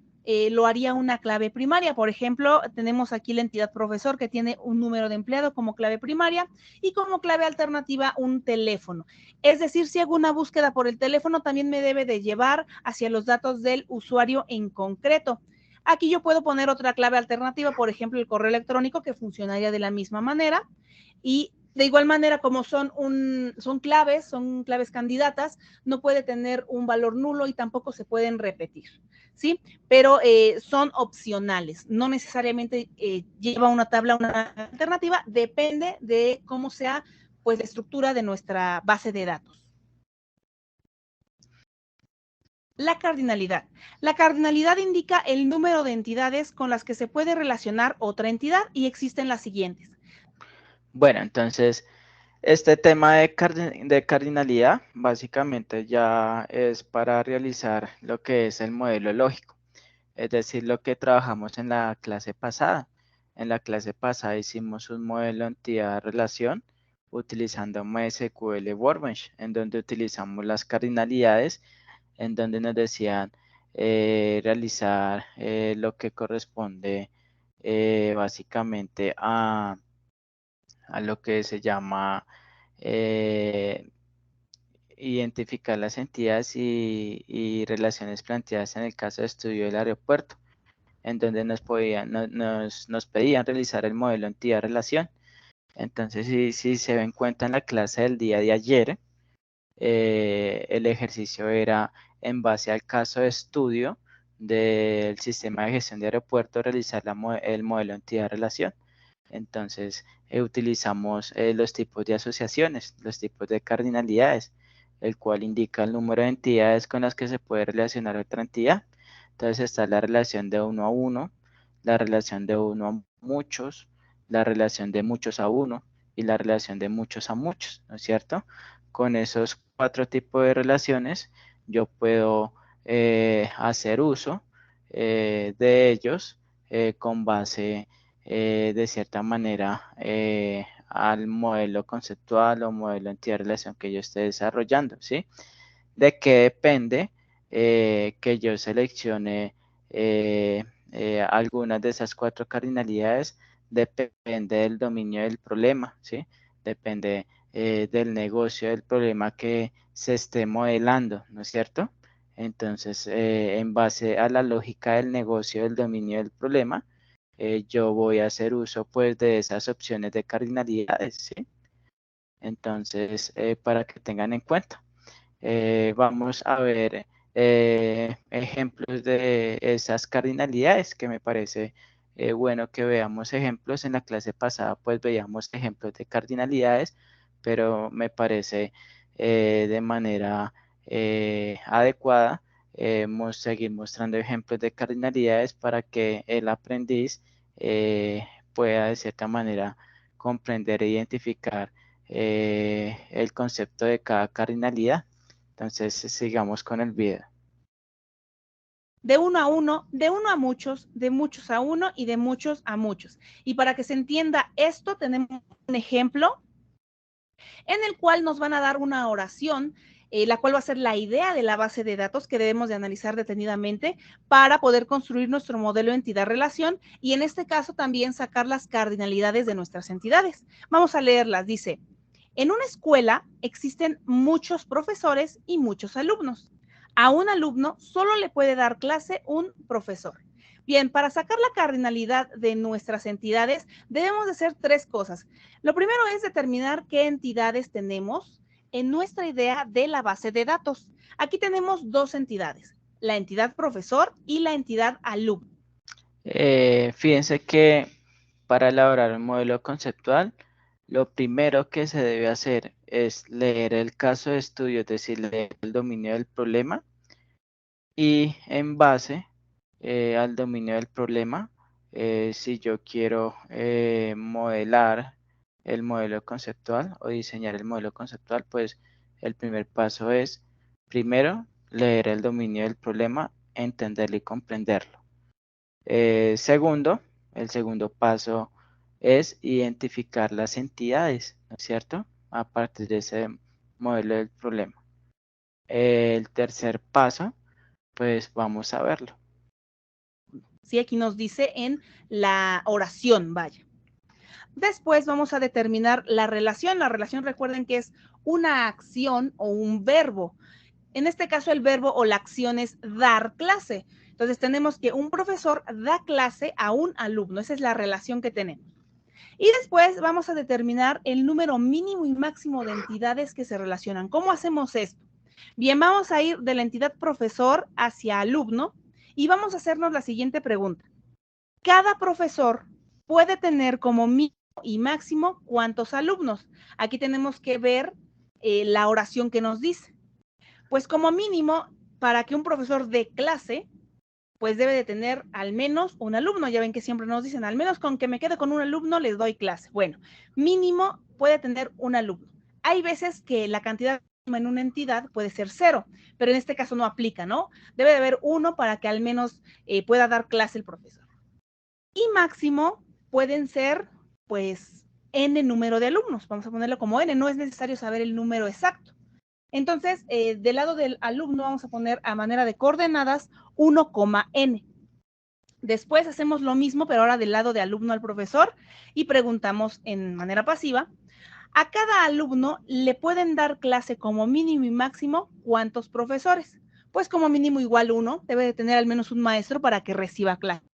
lo haría una clave primaria. Por ejemplo, tenemos aquí la entidad profesor que tiene un número de empleado como clave primaria y como clave alternativa un teléfono. Es decir, si hago una búsqueda por el teléfono, también me debe de llevar hacia los datos del usuario en concreto. Aquí yo puedo poner otra clave alternativa, por ejemplo, el correo electrónico, que funcionaría de la misma manera. Y de igual manera, como son claves candidatas, no puede tener un valor nulo y tampoco se pueden repetir, ¿sí? Pero son opcionales, no necesariamente lleva una tabla, una alternativa, depende de cómo sea pues la estructura de nuestra base de datos. La cardinalidad. La cardinalidad indica el número de entidades con las que se puede relacionar otra entidad y existen las siguientes. Bueno, entonces este tema de cardinalidad básicamente ya es para realizar lo que es el modelo lógico, es decir, lo que trabajamos en la clase pasada. En la clase pasada hicimos un modelo entidad-relación utilizando MySQL Workbench, en donde utilizamos las cardinalidades, en donde nos decían realizar lo que corresponde básicamente a lo que se llama identificar las entidades y relaciones planteadas en el caso de estudio del aeropuerto. en donde nos pedían realizar el modelo entidad-relación. Entonces, si se ven cuenta en la clase del día de ayer, el ejercicio era en base al caso de estudio del sistema de gestión de aeropuertos, realizar el modelo entidad-relación. Entonces, utilizamos los tipos de asociaciones, los tipos de cardinalidades, el cual indica el número de entidades con las que se puede relacionar otra entidad. Entonces está la relación de 1 a 1, la relación de 1 a muchos, la relación de muchos a 1 y la relación de muchos a muchos, ¿no es cierto? Con esos 4 tipos de relaciones, yo puedo hacer uso de ellos con base de cierta manera al modelo conceptual o modelo entidad-relación que yo esté desarrollando, ¿sí? ¿De qué depende que yo seleccione algunas de esas 4 cardinalidades? Depende del dominio del problema, ¿sí? Depende del negocio del problema que se esté modelando, ¿no es cierto? Entonces, en base a la lógica del negocio, del dominio del problema, yo voy a hacer uso pues de esas opciones de cardinalidades, ¿sí? Entonces, para que tengan en cuenta. Vamos a ver ejemplos de esas cardinalidades que me parece bueno que veamos ejemplos. En la clase pasada pues veíamos ejemplos de cardinalidades, pero me parece de manera adecuada seguir mostrando ejemplos de cardinalidades para que el aprendiz pueda de cierta manera comprender e identificar el concepto de cada cardinalidad. Entonces, sigamos con el video. De uno a uno, de uno a muchos, de muchos a uno y de muchos a muchos. Y para que se entienda esto, tenemos un ejemplo en el cual nos van a dar una oración, la cual va a ser la idea de la base de datos que debemos de analizar detenidamente para poder construir nuestro modelo entidad-relación y en este caso también sacar las cardinalidades de nuestras entidades. Vamos a leerlas. Dice, en una escuela existen muchos profesores y muchos alumnos. A un alumno solo le puede dar clase un profesor. Bien, para sacar la cardinalidad de nuestras entidades, debemos de hacer 3 cosas. Lo primero es determinar qué entidades tenemos en nuestra idea de la base de datos. Aquí tenemos 2 entidades, la entidad profesor y la entidad alumno. Fíjense que para elaborar un modelo conceptual, lo primero que se debe hacer es leer el caso de estudio, es decir, leer el dominio del problema y en base al dominio del problema, si yo quiero modelar el modelo conceptual o diseñar el modelo conceptual, pues el primer paso es, primero, leer el dominio del problema, entenderlo y comprenderlo. Segundo, el segundo paso es identificar las entidades, ¿no es cierto? A partir de ese modelo del problema. El tercer paso, pues vamos a verlo. Sí, aquí nos dice en la oración, vaya. Después vamos a determinar la relación. La relación, recuerden que es una acción o un verbo. En este caso, el verbo o la acción es dar clase. Entonces, tenemos que un profesor da clase a un alumno. Esa es la relación que tenemos. Y después vamos a determinar el número mínimo y máximo de entidades que se relacionan. ¿Cómo hacemos esto? Bien, vamos a ir de la entidad profesor hacia alumno y vamos a hacernos la siguiente pregunta. Cada profesor puede tener como mínimo y máximo cuántos alumnos. Aquí tenemos que ver la oración que nos dice. Pues como mínimo, para que un profesor dé clase, pues debe de tener al menos un alumno. Ya ven que siempre nos dicen, al menos con que me quede con un alumno les doy clase. Bueno, mínimo puede tener un alumno. Hay veces que la cantidad en una entidad puede ser 0, pero en este caso no aplica, ¿no? Debe de haber 1 para que al menos pueda dar clase el profesor. Y máximo pueden ser, pues, n número de alumnos. Vamos a ponerlo como n, no es necesario saber el número exacto. Entonces, del lado del alumno vamos a poner a manera de coordenadas 1,n. Después hacemos lo mismo, pero ahora del lado de alumno al profesor y preguntamos en manera pasiva, a cada alumno le pueden dar clase como mínimo y máximo ¿cuántos profesores? pues como mínimo igual 1, debe de tener al menos un maestro para que reciba clases.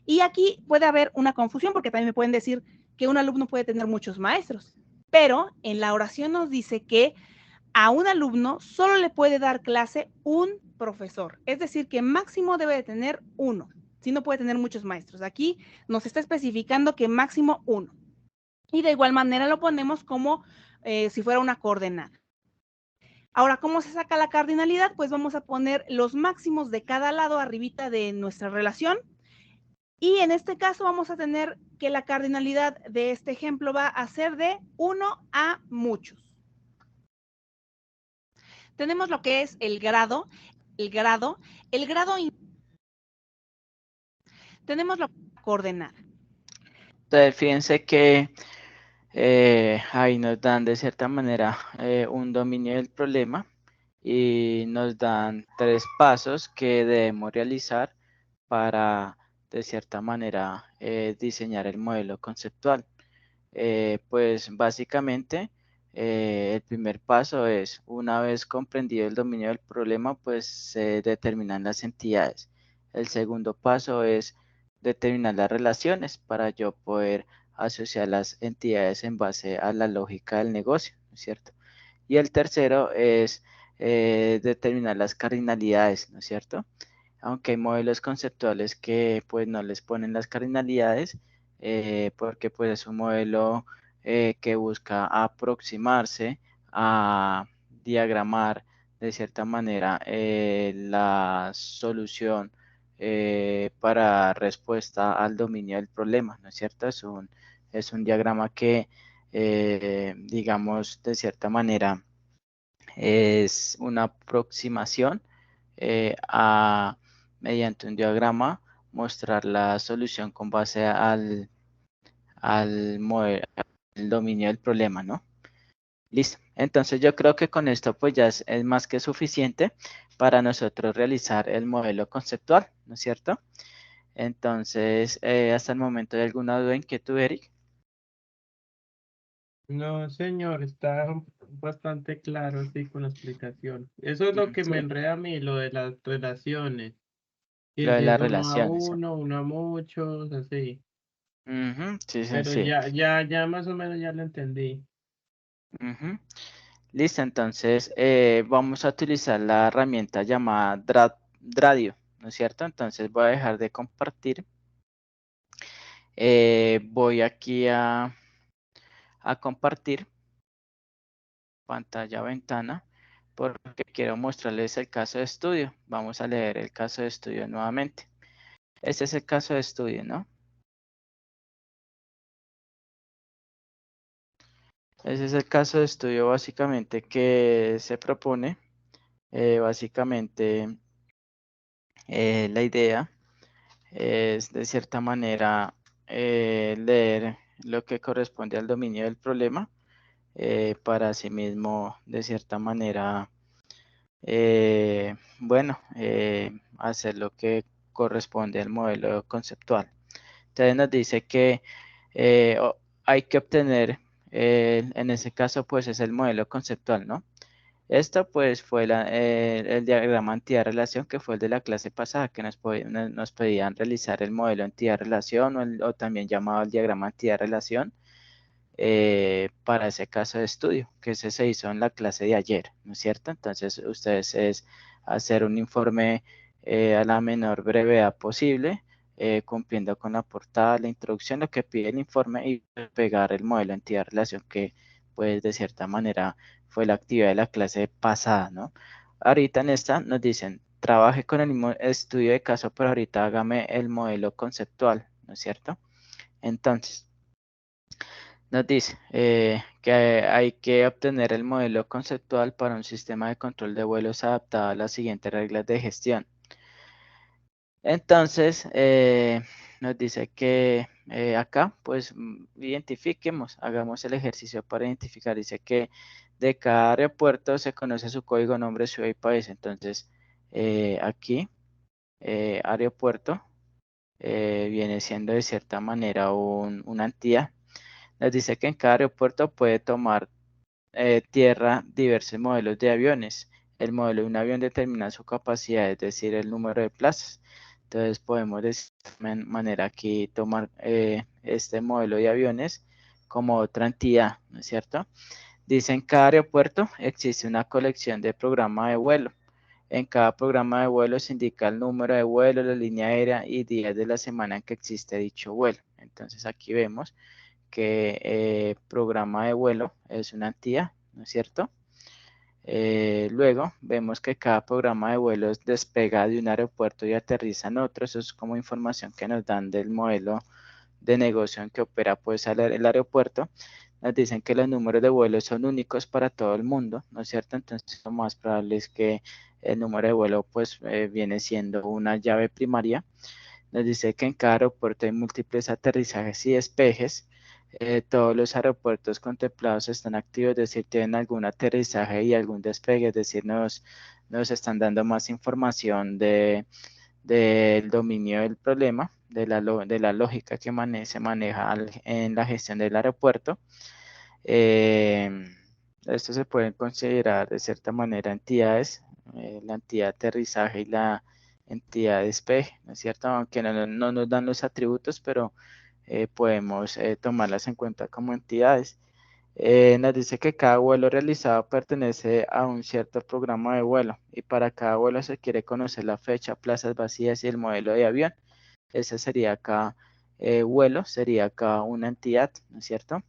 Y aquí puede haber una confusión porque también me pueden decir que un alumno puede tener muchos maestros, pero en la oración nos dice que a un alumno solo le puede dar clase un profesor, es decir, que máximo debe de tener 1, si no puede tener muchos maestros. Aquí nos está especificando que máximo 1. Y de igual manera lo ponemos como si fuera una coordenada. Ahora, ¿cómo se saca la cardinalidad? Pues vamos a poner los máximos de cada lado arribita de nuestra relación. Y en este caso vamos a tener que la cardinalidad de este ejemplo va a ser de 1 a muchos. Tenemos lo que es el grado, tenemos la coordenada. Entonces, fíjense que ahí nos dan de cierta manera un dominio del problema y nos dan 3 pasos que debemos realizar para de cierta manera diseñar el modelo conceptual. Pues básicamente el primer paso es, una vez comprendido el dominio del problema, pues se determinan las entidades. El segundo paso es determinar las relaciones para yo poder asociar las entidades en base a la lógica del negocio, ¿no es cierto? Y el tercero es determinar las cardinalidades, ¿no es cierto? Aunque hay modelos conceptuales que pues no les ponen las cardinalidades, porque pues es un modelo que busca aproximarse a diagramar de cierta manera la solución para respuesta al dominio del problema, ¿no es cierto? Es un diagrama que, digamos, de cierta manera es una aproximación a, mediante un diagrama, mostrar la solución con base al el dominio del problema, ¿no? Listo. Entonces yo creo que con esto pues ya es más que suficiente para nosotros realizar el modelo conceptual, ¿no es cierto? Entonces, hasta el momento, ¿hay alguna duda, inquietud, Eric? No, señor, está bastante claro, sí, con la explicación. Eso es lo que me Sí, enreda a mí, lo de las relaciones. lo Y de si las es uno a relaciones. uno, uno a muchos, así. Ujú, sí, sí, Pero sí. ya más o menos ya lo entendí. Ujú. Listo, entonces vamos a utilizar la herramienta llamada Dradio, ¿no es cierto? Entonces voy a dejar de compartir. Voy aquí a compartir pantalla ventana porque quiero mostrarles el caso de estudio. Vamos a leer el caso de estudio nuevamente. Este es el caso de estudio, ¿no? Ese es el caso de estudio básicamente que se propone. Básicamente la idea es de cierta manera leer lo que corresponde al dominio del problema para asimismo de cierta manera bueno hacer lo que corresponde al modelo conceptual. Entonces nos dice que hay que obtener en ese caso pues es el modelo conceptual, ¿no? Esto pues fue el diagrama entidad-relación que fue el de la clase pasada, que nos pedían realizar el modelo entidad-relación o también llamado el diagrama entidad-relación para ese caso de estudio, que ese se hizo en la clase de ayer, ¿no es cierto? Entonces ustedes es hacer un informe a la menor brevedad posible, cumpliendo con la portada, la introducción, lo que pide el informe y pegar el modelo entidad-relación que pues de cierta manera fue la actividad de la clase pasada, ¿no? Ahorita en esta nos dicen, trabaje con el mismo estudio de caso, pero ahorita hágame el modelo conceptual, ¿no es cierto? Entonces, nos dice que hay que obtener el modelo conceptual para un sistema de control de vuelos adaptado a las siguientes reglas de gestión. Entonces, nos dice que acá, pues, identifiquemos, hagamos el ejercicio para identificar. Dice que de cada aeropuerto se conoce su código, nombre, ciudad y país. Entonces, aquí, aeropuerto viene siendo de cierta manera una entidad. Nos dice que en cada aeropuerto puede tomar tierra diversos modelos de aviones. el modelo de un avión determina su capacidad, es decir, el número de plazas. Entonces podemos de esta manera aquí tomar este modelo de aviones como otra entidad, ¿no es cierto? Dice, en cada aeropuerto existe una colección de programa de vuelo. En cada programa de vuelo se indica el número de vuelo, la línea aérea y días de la semana en que existe dicho vuelo. Entonces aquí vemos que programa de vuelo es una entidad, ¿no es cierto? Luego vemos que cada programa de vuelos despega de un aeropuerto y aterriza en otro. Eso es como información que nos dan del modelo de negocio en que opera pues el aeropuerto. Nos dicen que los números de vuelos son únicos para todo el mundo, ¿no es cierto? Entonces lo más probable es que el número de vuelo pues viene siendo una llave primaria. Nos dice que en cada aeropuerto hay múltiples aterrizajes y despejes. Todos los aeropuertos contemplados están activos, es decir, tienen algún aterrizaje y algún despegue, es decir, nos están dando más información del dominio del problema, de la lógica que se maneja en la gestión del aeropuerto. Eh, Esto se pueden considerar de cierta manera entidades, la entidad de aterrizaje y la entidad de despegue, ¿no es cierto? Aunque no nos dan los atributos, pero podemos tomarlas en cuenta como entidades. Nos dice que cada vuelo realizado pertenece a un cierto programa de vuelo y para cada vuelo se quiere conocer la fecha, plazas vacías y el modelo de avión. Ese sería cada vuelo, sería cada una entidad, ¿no es cierto?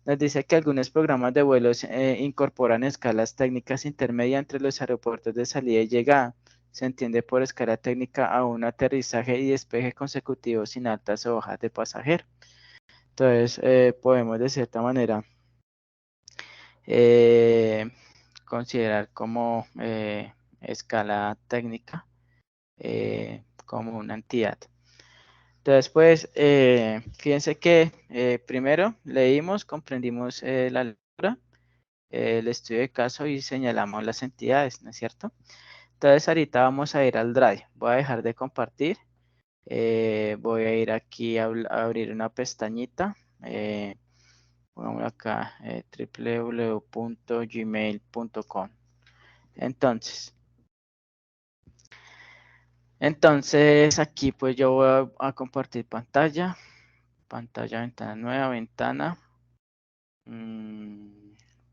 Nos dice que algunos programas de vuelos incorporan escalas técnicas intermedias entre los aeropuertos de salida y llegada. Se entiende por escala técnica a un aterrizaje y despegue consecutivo sin altas o bajas de pasajero. Entonces, podemos de cierta manera eh, considerar como escala técnica como una entidad. Entonces, pues, fíjense que primero leímos, comprendimos la lectura, el estudio de caso y señalamos las entidades, ¿no es cierto? Entonces, ahorita vamos a ir al Drive. Voy a dejar de compartir. Voy a ir aquí a abrir una pestañita. Pongamos acá www.gmail.com. Entonces, aquí pues yo voy a compartir pantalla. Pantalla, ventana nueva, ventana.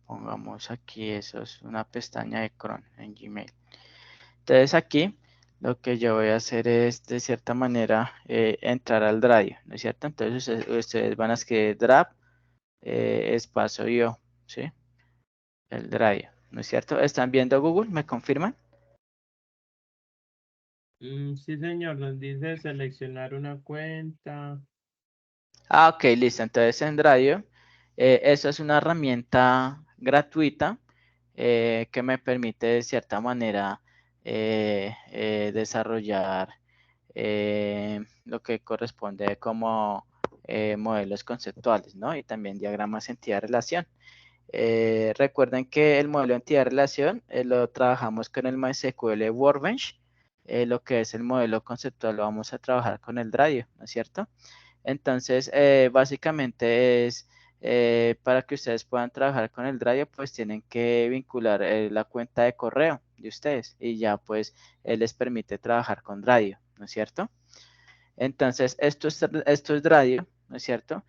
Pongamos aquí, eso es una pestaña de Chrome en Gmail. Entonces aquí lo que yo voy a hacer es de cierta manera entrar al Drive, ¿no es cierto? Entonces ustedes van a escribir Drive espacio yo, ¿sí? El Drive, ¿no es cierto? ¿Están viendo Google? ¿Me confirman? Sí, señor, nos dice seleccionar una cuenta. Ah, ok, listo. Entonces en Drive, eso es una herramienta gratuita que me permite de cierta manera desarrollar lo que corresponde como modelos conceptuales, ¿no? Y también diagramas entidad-relación. Recuerden que el modelo entidad-relación lo trabajamos con el MySQL Workbench. Lo que es el modelo conceptual lo vamos a trabajar con el Drive, ¿no es cierto? Entonces, básicamente es para que ustedes puedan trabajar con el Drive, pues tienen que vincular la cuenta de correo de ustedes y ya pues él les permite trabajar con Drive, ¿no es cierto? Entonces, esto es Drive, ¿no es cierto?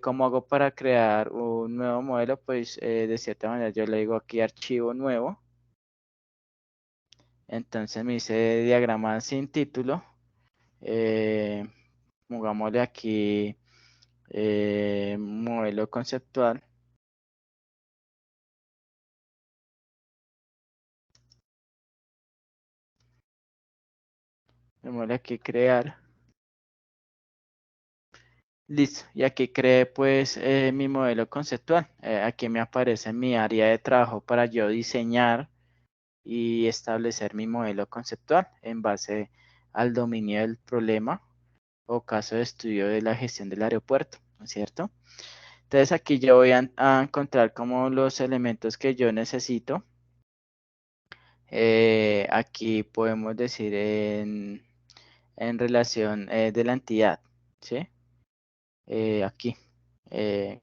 ¿Cómo hago para crear un nuevo modelo? Pues de cierta manera yo le digo aquí archivo nuevo. Entonces me dice diagrama sin título. Eh, Pongámosle aquí modelo conceptual. Démosle aquí crear. Listo. Y aquí creé pues mi modelo conceptual. Aquí me aparece mi área de trabajo para yo diseñar y establecer mi modelo conceptual en base al dominio del problema o caso de estudio de la gestión del aeropuerto, ¿no es cierto? Entonces aquí yo voy a encontrar como los elementos que yo necesito. Aquí podemos decir en relación de la entidad, ¿sí? Aquí.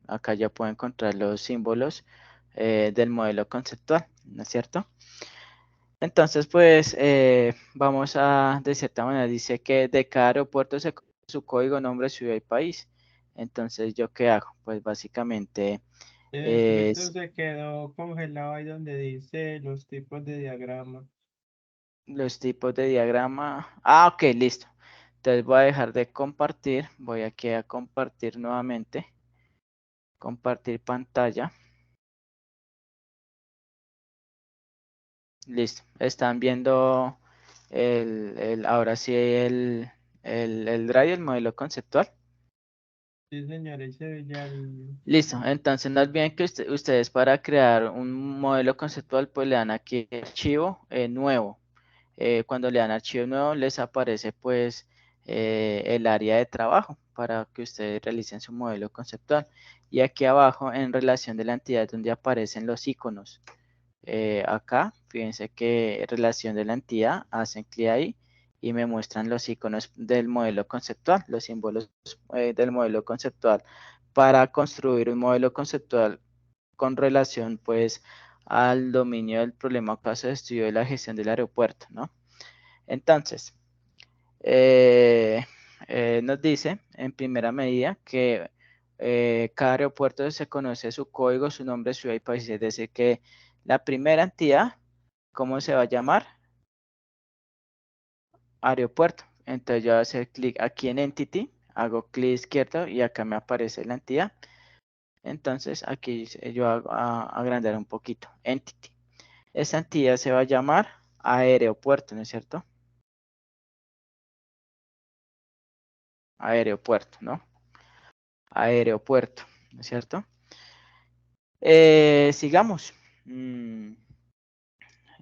Acá ya puedo encontrar los símbolos del modelo conceptual, ¿no es cierto? Entonces, pues, vamos a, de cierta manera, dice que de cada aeropuerto se conoce su código, nombre, ciudad y país. Entonces, ¿yo qué hago? Pues, básicamente, El escrito es se quedó congelado ahí donde dice los tipos de diagrama. los tipos de diagrama. Ah, ok, listo. Entonces, voy a dejar de compartir. Voy aquí a compartir nuevamente. Compartir pantalla. Listo. Están viendo ahora sí el drive, el modelo conceptual. Sí, señor, ese ya el... Listo, entonces no olviden que ustedes para crear un modelo conceptual pues le dan aquí archivo nuevo. Cuando le dan archivo nuevo les aparece pues el área de trabajo para que ustedes realicen su modelo conceptual. Y aquí abajo en relación de la entidad donde aparecen los iconos. Acá, fíjense que relación de la entidad, hacen clic ahí y me muestran los iconos del modelo conceptual, los símbolos del modelo conceptual para construir un modelo conceptual con relación pues al dominio del problema o caso de estudio de la gestión del aeropuerto, ¿no? Entonces, eh, nos dice en primera medida que cada aeropuerto se conoce su código, su nombre, ciudad y país, es decir, que la primera entidad, ¿cómo se va a llamar? Aeropuerto. Entonces yo voy a hacer clic aquí en Entity, hago clic izquierdo y acá me aparece la entidad. Entonces aquí yo hago agrandar un poquito, Entity. Esa entidad se va a llamar aeropuerto, ¿no es cierto? Aeropuerto, ¿no? Aeropuerto, ¿no es cierto? Sigamos.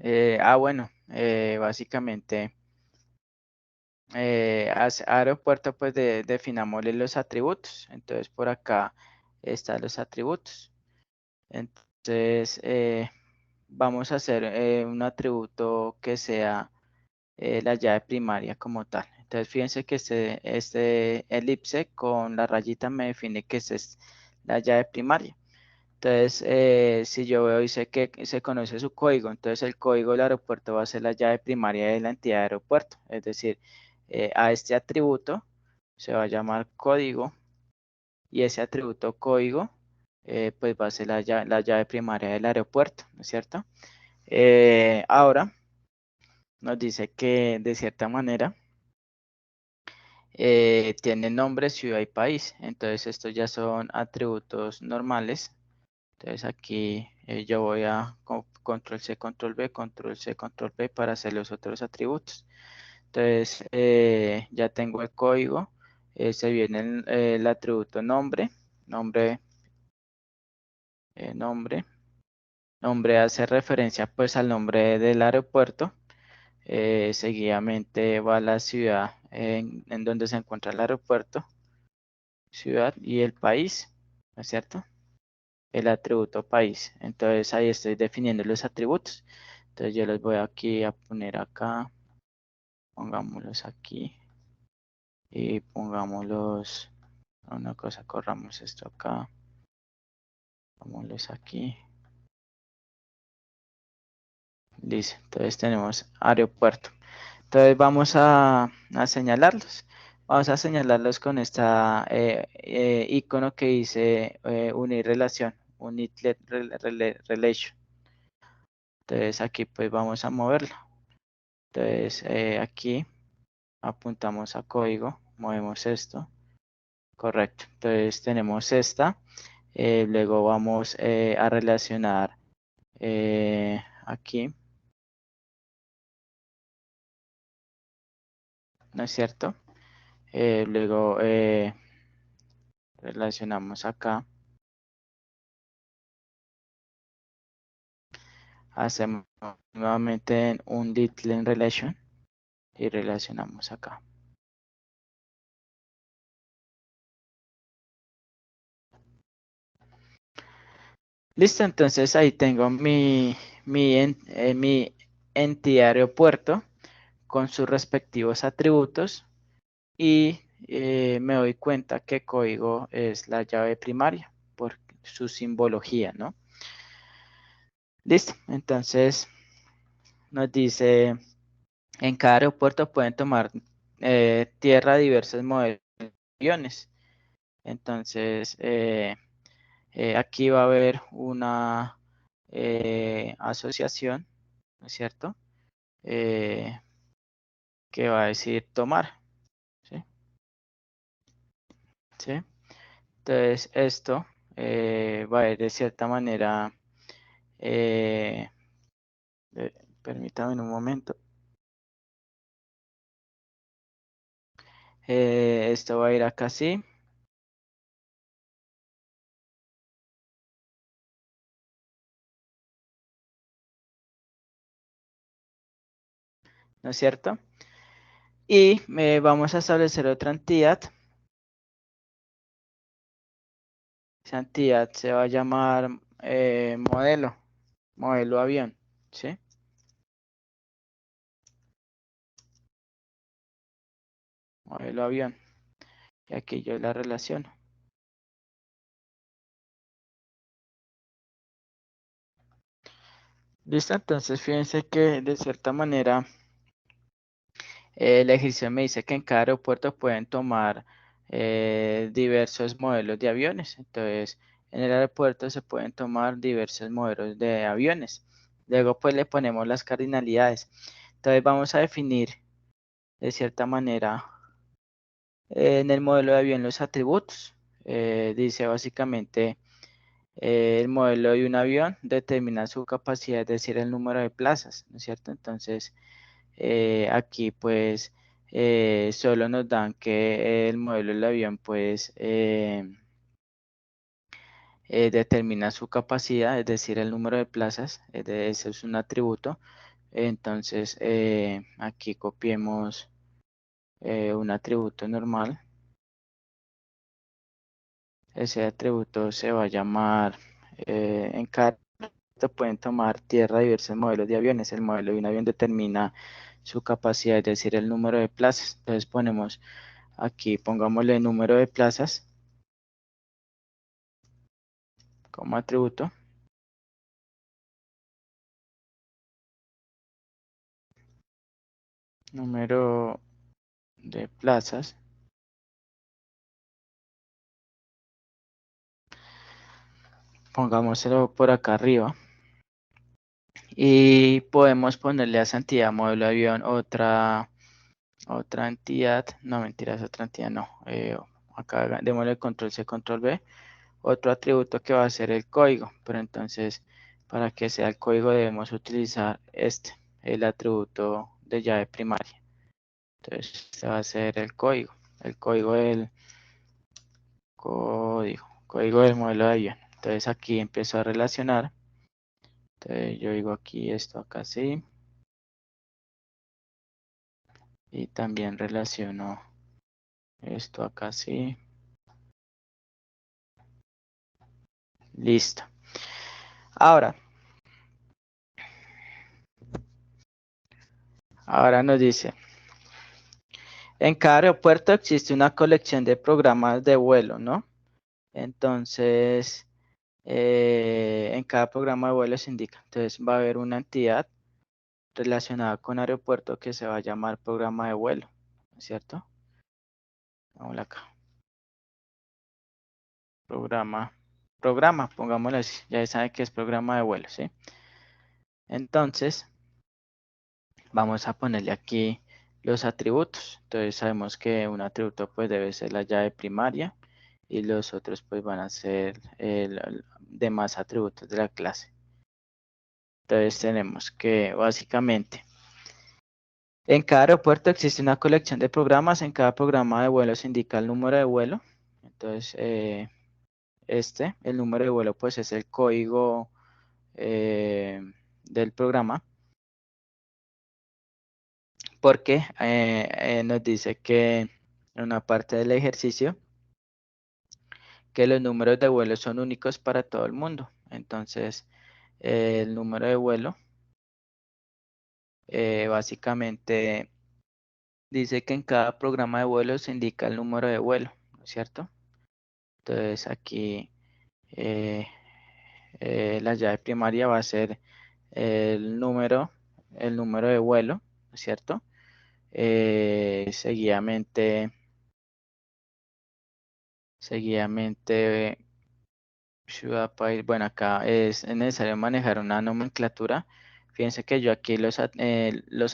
Bueno, básicamente, aeropuerto, pues definámosle los atributos. Entonces, por acá están los atributos. Entonces, vamos a hacer un atributo que sea la llave primaria como tal. Entonces, fíjense que este elipse con la rayita me define que esa es la llave primaria. Entonces, si yo veo y sé que se conoce su código, entonces el código del aeropuerto va a ser la llave primaria de la entidad de aeropuerto. Es decir, a este atributo se va a llamar código y ese atributo código pues va a ser la llave primaria del aeropuerto, ¿no es cierto? Ahora nos dice que de cierta manera tiene nombre, ciudad y país. Entonces, estos ya son atributos normales. Entonces aquí yo voy a control C, control V, control C, control V para hacer los otros atributos. Entonces ya tengo el código. Se viene el atributo nombre. Nombre, nombre. Nombre hace referencia pues al nombre del aeropuerto. Seguidamente va la ciudad en donde se encuentra el aeropuerto. Ciudad y el país, ¿no es cierto? El atributo país. Entonces ahí estoy definiendo los atributos. Entonces yo los voy aquí a poner acá. Pongámoslos aquí. Y pongámoslos. Una cosa, corramos esto acá. Pongámoslos aquí. Listo. Entonces tenemos aeropuerto. Entonces vamos a señalarlos. Vamos a señalarlos con esta icono que dice unir relación. Unit relation. Entonces aquí pues vamos a moverlo. Entonces aquí apuntamos a código, movemos esto, correcto. Entonces tenemos esta, luego vamos a relacionar aquí, ¿no es cierto? Luego relacionamos acá, hacemos nuevamente un didlen relation y relacionamos acá. Listo, entonces ahí tengo mi entidad aeropuerto con sus respectivos atributos y me doy cuenta que código es la llave primaria por su simbología, ¿no? Listo, entonces nos dice, en cada aeropuerto pueden tomar tierra diversos modelos de aviones. Entonces, aquí va a haber una asociación, ¿no es cierto? Que va a decir tomar, ¿sí? ¿Sí? Entonces, esto va a ir de cierta manera, permítame un momento. Esto va a ir acá así. ¿No es cierto? Y vamos a establecer otra entidad. Esa entidad se va a llamar modelo avión, ¿sí? Modelo avión. Y aquí yo la relaciono. Listo, entonces fíjense que de cierta manera el ejercicio me dice que en cada aeropuerto pueden tomar diversos modelos de aviones. Entonces, en el aeropuerto se pueden tomar diversos modelos de aviones. Luego, pues le ponemos las cardinalidades. Entonces, vamos a definir de cierta manera en el modelo de avión los atributos. Dice básicamente el modelo de un avión determina su capacidad, es decir, el número de plazas, ¿no es cierto? Entonces, aquí pues solo nos dan que el modelo del avión pues determina su capacidad, es decir, el número de plazas, ese es un atributo. Entonces, aquí copiemos un atributo normal. Ese atributo se va a llamar, en cada aeropuerto pueden tomar tierra diversos modelos de aviones. El modelo de un avión determina su capacidad, es decir, el número de plazas. Entonces ponemos aquí, pongámosle número de plazas como atributo. Número de plazas. Pongámoslo por acá arriba. Y podemos ponerle a esa entidad modelo de avión otra entidad. No, mentiras, otra entidad no. Acá démosle control C, control V. Otro atributo que va a ser el código, pero entonces para que sea el código debemos utilizar el atributo de llave primaria. Entonces este va a ser el código del código del modelo de avión. Entonces aquí empiezo a relacionar. Entonces yo digo aquí esto acá sí. Y también relaciono esto acá sí. Listo. Ahora nos dice, en cada aeropuerto existe una colección de programas de vuelo, ¿no? Entonces, en cada programa de vuelo se indica. Entonces, va a haber una entidad relacionada con aeropuerto que se va a llamar programa de vuelo, ¿no es cierto? Vamos acá. Programa, pongámoslo así. Ya saben que es programa de vuelo, ¿sí? Entonces, vamos a ponerle aquí los atributos. Entonces, sabemos que un atributo pues debe ser la llave primaria y los otros pues van a ser demás atributos de la clase. Entonces tenemos que básicamente en cada aeropuerto existe una colección de programas. En cada programa de vuelo se indica el número de vuelo. Entonces el número de vuelo pues es el código del programa. Porque nos dice que en una parte del ejercicio que los números de vuelo son únicos para todo el mundo. Entonces el número de vuelo básicamente dice que en cada programa de vuelo se indica el número de vuelo, ¿no es cierto? Entonces aquí la llave primaria va a ser el número el número de vuelo, ¿no es cierto? Seguidamente, ciudad, país, bueno, acá es necesario manejar una nomenclatura. Fíjense que yo aquí los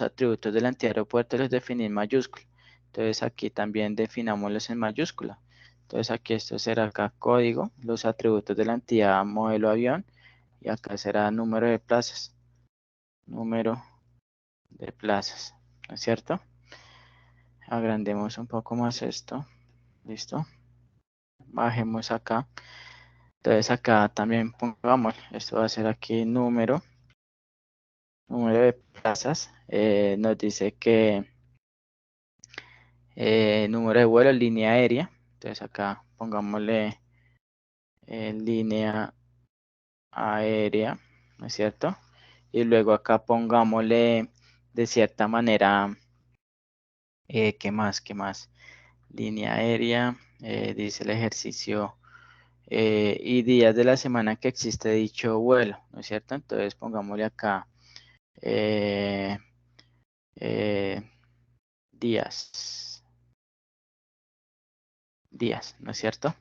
atributos de la entidad aeropuerto los definí en mayúscula. Entonces aquí también definámoslos en mayúscula. Entonces aquí esto será acá código, los atributos de la entidad modelo avión, y acá será número de plazas. Número de plazas, ¿no es cierto? Agrandemos un poco más esto. Listo. Bajemos acá. Entonces acá también pongamos, esto va a ser aquí número de plazas. Nos dice que número de vuelo, línea aérea. Entonces acá pongámosle línea aérea, ¿no es cierto? Y luego acá pongámosle de cierta manera, ¿qué más? ¿Qué más? Línea aérea, dice el ejercicio, y días de la semana que existe dicho vuelo, ¿no es cierto? Entonces pongámosle acá eh, eh, días, ¿no es cierto?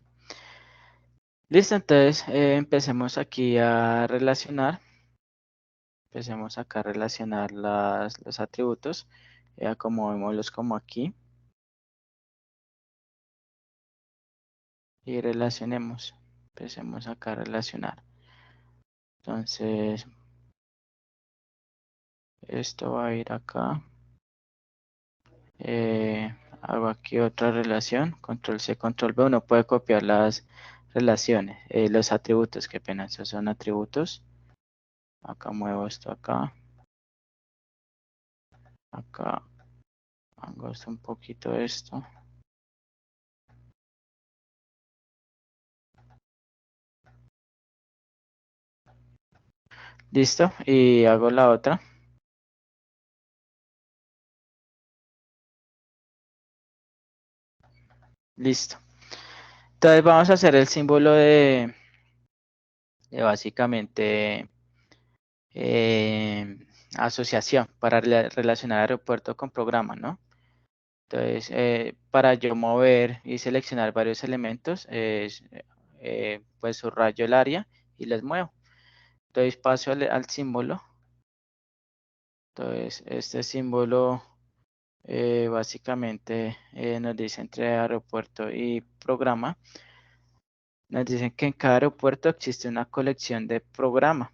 Listo, entonces empecemos aquí a relacionar, empecemos acá a relacionar los atributos, acomodémoslos como aquí y relacionemos, empecemos acá a relacionar. Entonces, esto va a ir acá. Hago aquí otra relación, control C, control V. Uno puede copiar las relaciones, los atributos, que pena, esos son atributos. Acá muevo esto acá. Acá hago esto un poquito esto. Listo, y hago la otra. Listo. Entonces vamos a hacer el símbolo de básicamente asociación para relacionar aeropuerto con programa, ¿no? Entonces, para yo mover y seleccionar varios elementos, pues subrayo el área y les muevo. Entonces paso al símbolo. Entonces, este símbolo básicamente nos dice entre aeropuerto y programa. Nos dicen que en cada aeropuerto existe una colección de programa.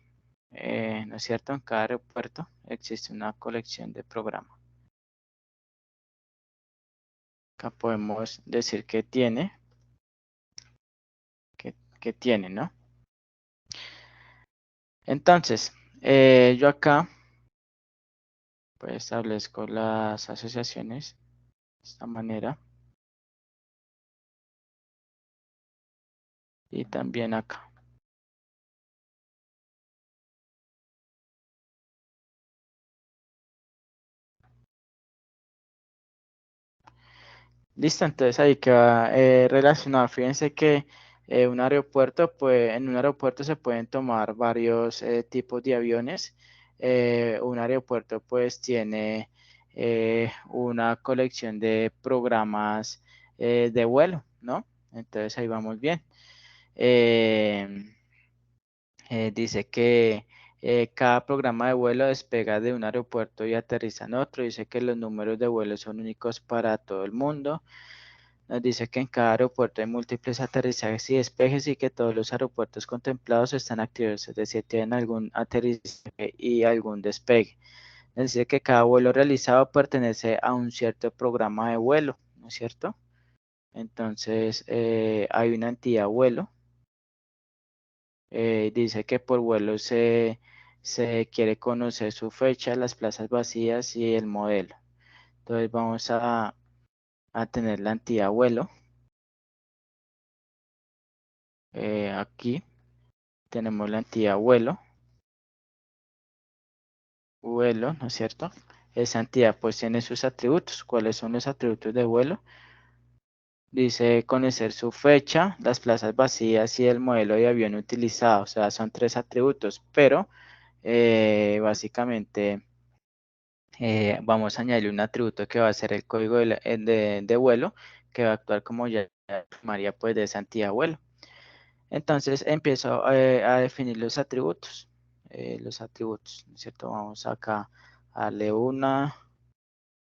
¿No es cierto? En cada aeropuerto existe una colección de programa. Acá podemos decir que tiene, que tiene, ¿no? Entonces, yo acá pues establezco las asociaciones de esta manera y también acá. Listo, entonces ahí queda relacionado. Fíjense que un aeropuerto, pues en un aeropuerto se pueden tomar varios tipos de aviones. Un aeropuerto pues tiene una colección de programas de vuelo, ¿no? Entonces ahí vamos bien. Dice que cada programa de vuelo despega de un aeropuerto y aterriza en otro. Dice que los números de vuelo son únicos para todo el mundo. Nos dice que en cada aeropuerto hay múltiples aterrizajes y despejes y que todos los aeropuertos contemplados están activos, es decir, tienen algún aterrizaje y algún despegue. Nos dice que cada vuelo realizado pertenece a un cierto programa de vuelo, ¿no es cierto? Entonces, hay una entidad vuelo. Dice que por vuelo se quiere conocer su fecha, las plazas vacías y el modelo. Entonces, vamos a tener la entidad vuelo. Aquí tenemos la entidad vuelo, ¿no es cierto? Esa entidad pues tiene sus atributos. ¿Cuáles son los atributos de vuelo? Dice conocer su fecha, las plazas vacías y el modelo de avión utilizado. O sea, son 3 atributos, pero básicamente vamos a añadir un atributo que va a ser el código de vuelo, que va a actuar como ya María pues de esa entidad vuelo. Entonces empiezo a definir los atributos, ¿no es cierto? Vamos acá a darle una,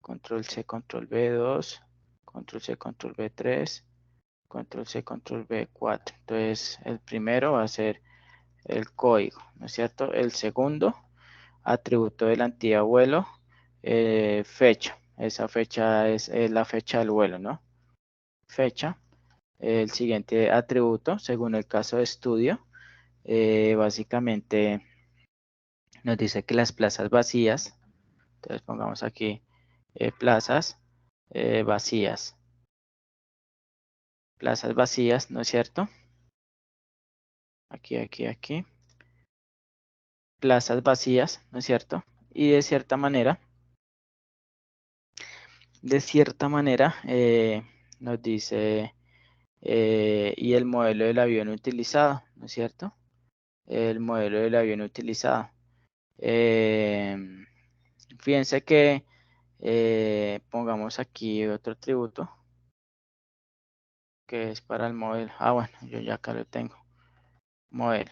control C, control B2, control C, control B3, control C, control B4. Entonces el primero va a ser el código, ¿no es cierto? El segundo, atributo de la entidad vuelo, fecha. Esa fecha es la fecha del vuelo, ¿no? Fecha. El siguiente atributo, según el caso de estudio, básicamente nos dice que las plazas vacías, entonces pongamos aquí plazas vacías. Plazas vacías, ¿no es cierto? Aquí, aquí, aquí. Plazas vacías, ¿no es cierto? Y de cierta manera, nos dice, y el modelo del avión utilizado, ¿no es cierto? El modelo del avión utilizado. Fíjense que pongamos aquí otro atributo que es para el modelo. Ah, bueno, yo ya acá lo tengo. Modelo.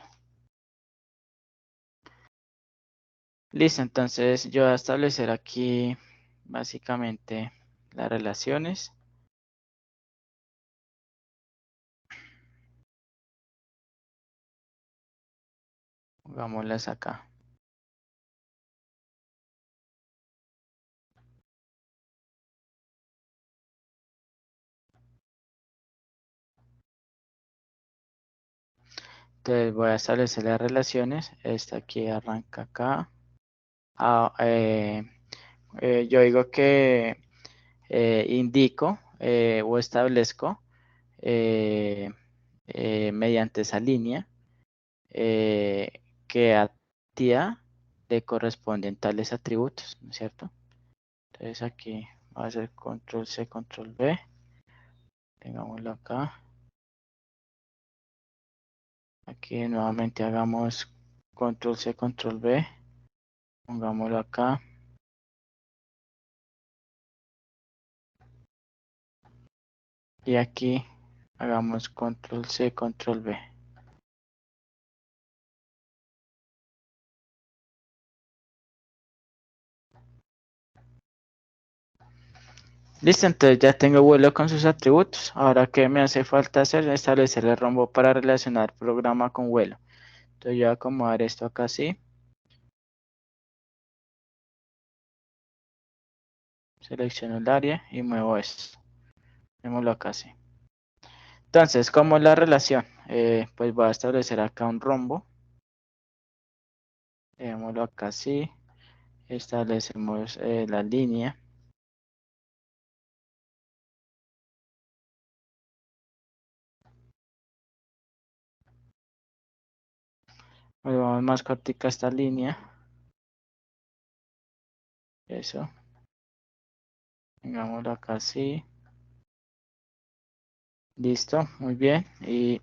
Listo, entonces yo voy a establecer aquí básicamente las relaciones. Pongámoslas acá. Entonces voy a establecer las relaciones. Esta aquí arranca acá. Ah, yo digo que indico o establezco mediante esa línea que a tía le corresponden tales atributos, ¿no es cierto? Entonces aquí va a ser control C, control V. Tengámoslo acá. Aquí nuevamente hagamos control C, control V. Pongámoslo acá. Y aquí hagamos control C, control V. Listo, entonces ya tengo vuelo con sus atributos. Ahora, ¿qué me hace falta hacer? Establecer el rombo para relacionar programa con vuelo. Entonces yo voy a acomodar esto acá así. Selecciono el área y muevo esto. Démoslo acá así. Entonces, ¿cómo es la relación? Pues voy a establecer acá un rombo. Démoslo acá así. Establecemos la línea. Vamos más cortica esta línea. Eso. Pongámoslo acá así. Listo, muy bien. Y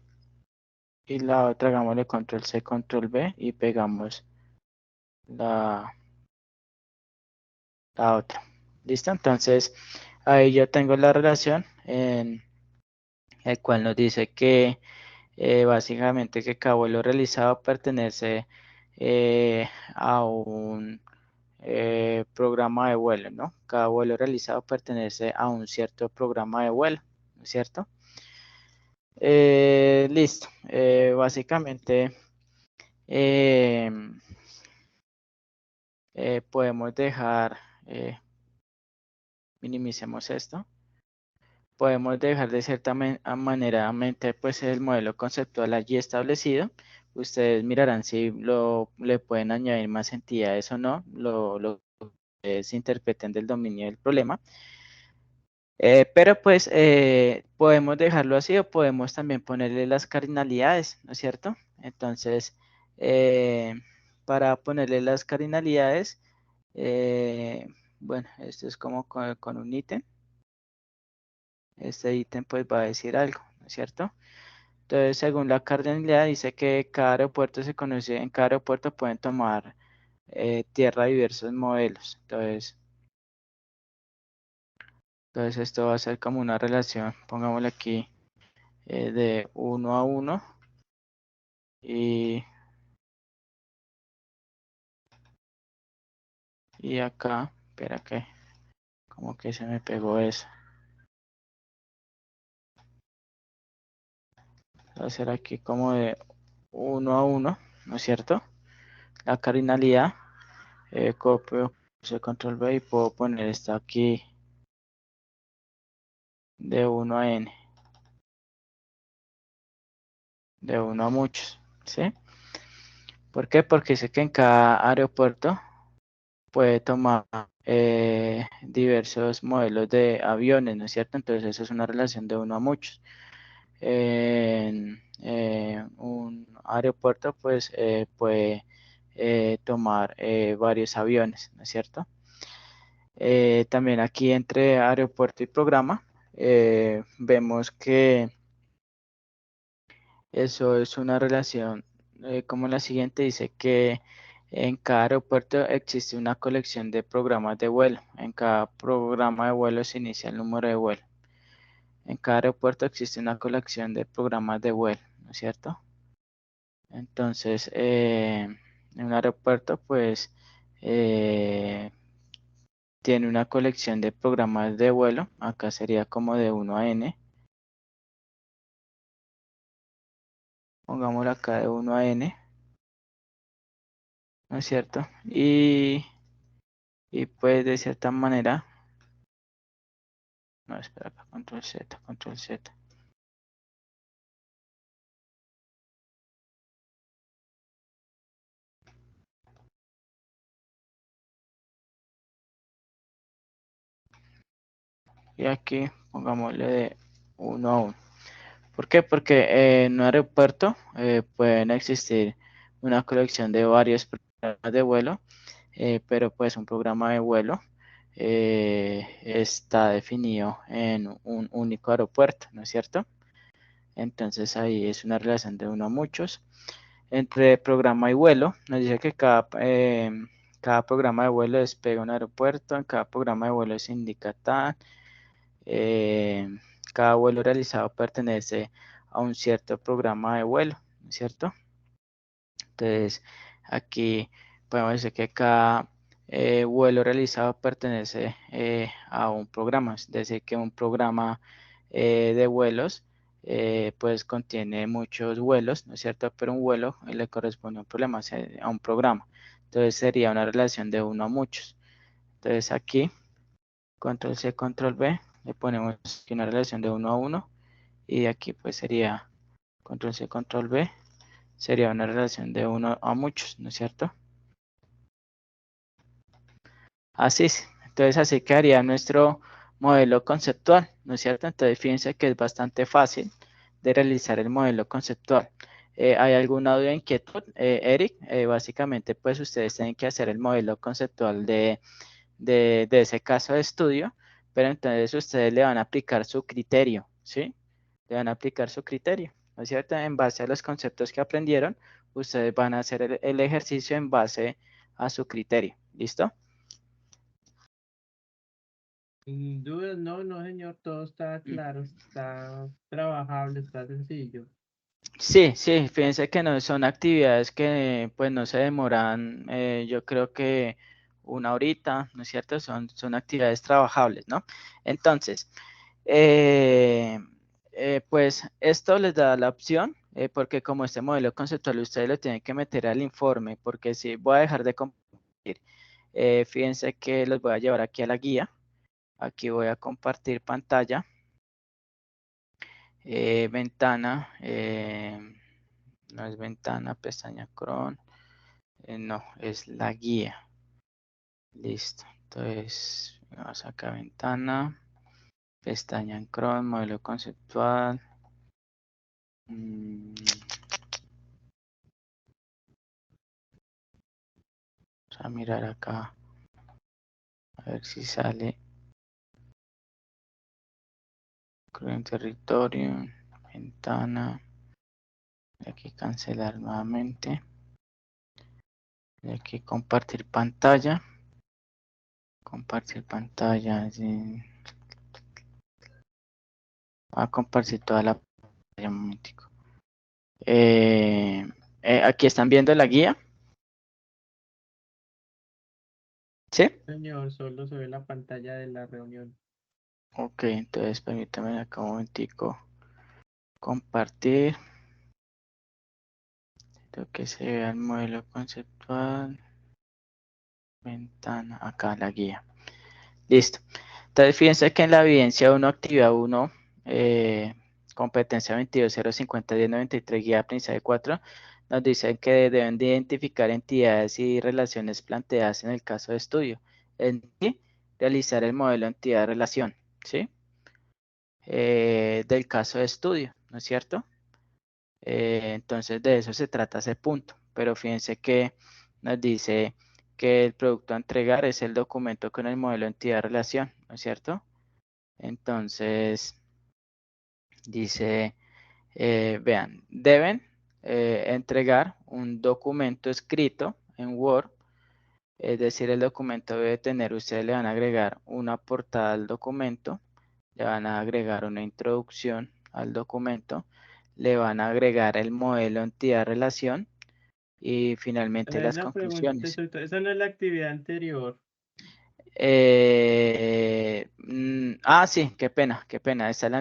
la otra, hagámosle control C, control V y pegamos la otra. Listo, entonces ahí yo tengo la relación en el cual nos dice que básicamente que cada vuelo realizado pertenece a un programa de vuelo, ¿no? Cada vuelo realizado pertenece a un cierto programa de vuelo, ¿no es cierto? Listo. Básicamente podemos dejar, minimicemos esto. Podemos dejar de cierta manera pues el modelo conceptual allí establecido. Ustedes mirarán si le pueden añadir más entidades o no, lo que ustedes interpreten del dominio del problema. Pero pues podemos dejarlo así o podemos también ponerle las cardinalidades, ¿no es cierto? Entonces, para ponerle las cardinalidades, bueno, esto es como con un ítem. Este ítem pues va a decir algo, ¿no es cierto? Entonces, según la cardinalidad, dice que cada aeropuerto se conoce, en cada aeropuerto pueden tomar tierra diversos modelos. Entonces, Entonces esto va a ser como una relación, pongámosle aquí, de 1 a 1 y acá, espera que como que se me pegó eso. Va a ser aquí como de 1 a 1, ¿no es cierto? La cardinalidad, copio, pulso control V y puedo poner esto aquí de 1 a n, de 1 a muchos, ¿sí? ¿Por qué? Porque sé que en cada aeropuerto puede tomar diversos modelos de aviones, ¿no es cierto? Entonces eso es una relación de 1 a muchos. En un aeropuerto pues puede tomar varios aviones, ¿no es cierto? También aquí entre aeropuerto y programa vemos que eso es una relación como la siguiente, dice que en cada aeropuerto existe una colección de programas de vuelo. En cada programa de vuelo se inicia el número de vuelo. En cada aeropuerto existe una colección de programas de vuelo, ¿no es cierto? Entonces, en un aeropuerto, pues, tiene una colección de programas de vuelo. Acá sería como de 1 a n. Pongámoslo acá de 1 a n, ¿no es cierto? Y pues de cierta manera, no, espera acá, control Z, control Z. Y aquí pongámosle de 1 a 1. ¿Por qué? Porque en un aeropuerto pueden existir una colección de varios programas de vuelo, pero pues un programa de vuelo está definido en un único aeropuerto, ¿no es cierto? Entonces ahí es una relación de 1 a muchos. Entre programa y vuelo, nos dice que cada programa de vuelo despega un aeropuerto, en cada programa de vuelo se indica tal, eh, cada vuelo realizado pertenece a un cierto programa de vuelo, ¿no es cierto? Entonces, aquí podemos decir que cada vuelo realizado pertenece a un programa, es decir, que un programa de vuelos pues contiene muchos vuelos, ¿no es cierto? Pero un vuelo le corresponde a un problema, a un programa. Entonces sería una relación de 1 a muchos. Entonces aquí, control C, control V, le ponemos aquí una relación de 1 a 1 y aquí pues sería control C, control V, sería una relación de 1 a muchos, ¿no es cierto? Así es. Entonces así quedaría nuestro modelo conceptual, ¿no es cierto? Entonces fíjense que es bastante fácil de realizar el modelo conceptual. ¿Hay alguna duda, inquietud, Eric? Básicamente pues ustedes tienen que hacer el modelo conceptual de ese caso de estudio, pero entonces ustedes le van a aplicar su criterio, ¿sí? Le van a aplicar su criterio, ¿no es cierto? En base a los conceptos que aprendieron, ustedes van a hacer el ejercicio en base a su criterio, ¿listo? Dudas, no, no, señor, todo está claro, está trabajable, está sencillo. Sí, sí, fíjense que no son actividades que pues no se demoran, yo creo que una horita, ¿no es cierto? Son actividades trabajables, ¿no? Entonces, eh, pues esto les da la opción, porque como este modelo conceptual ustedes lo tienen que meter al informe, porque si voy a dejar de compartir, fíjense que los voy a llevar aquí a la guía, aquí voy a compartir pantalla, ventana, no es ventana, pestaña Chrome, no, es la guía. Listo. Entonces, vamos acá a ventana, pestaña en Chrome, modelo conceptual. Vamos a mirar acá, a ver si sale. Chrome territorio, ventana. Y aquí cancelar nuevamente. Y aquí compartir pantalla. Compartir pantalla. Sí. Voy a compartir toda la pantalla un momentico. Aquí están viendo la guía. ¿Sí? Señor, solo se ve la pantalla de la reunión. Ok, entonces permítame acá un momentico compartir. Creo que se vea el modelo conceptual. Ventana, acá la guía. Listo. Entonces fíjense que en la evidencia 1, actividad 1, competencia 22.050.1093, guía aprendizaje 4, nos dice que deben de identificar entidades y relaciones planteadas en el caso de estudio. En sí, realizar el modelo entidad-relación, ¿sí? Del caso de estudio, ¿no es cierto? Entonces de eso se trata ese punto, pero fíjense que nos dice que el producto a entregar es el documento con el modelo entidad-relación, ¿no es cierto? Entonces dice, vean, deben entregar un documento escrito en Word, es decir, el documento debe tener, ustedes le van a agregar una portada al documento, le van a agregar una introducción al documento, le van a agregar el modelo entidad-relación y finalmente las La pregunta, conclusiones. esa no es la actividad anterior. Sí, qué pena, qué pena. Esta es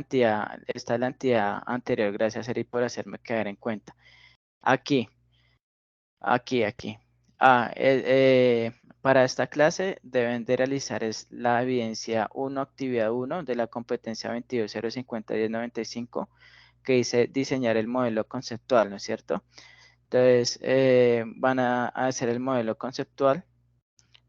la entidad anterior. Gracias, Eri, por hacerme caer en cuenta. Aquí, aquí. Para esta clase deben de realizar es la evidencia 1, actividad 1 de la competencia 22.050.1095, que dice diseñar el modelo conceptual, ¿no es cierto? Entonces, van a hacer el modelo conceptual.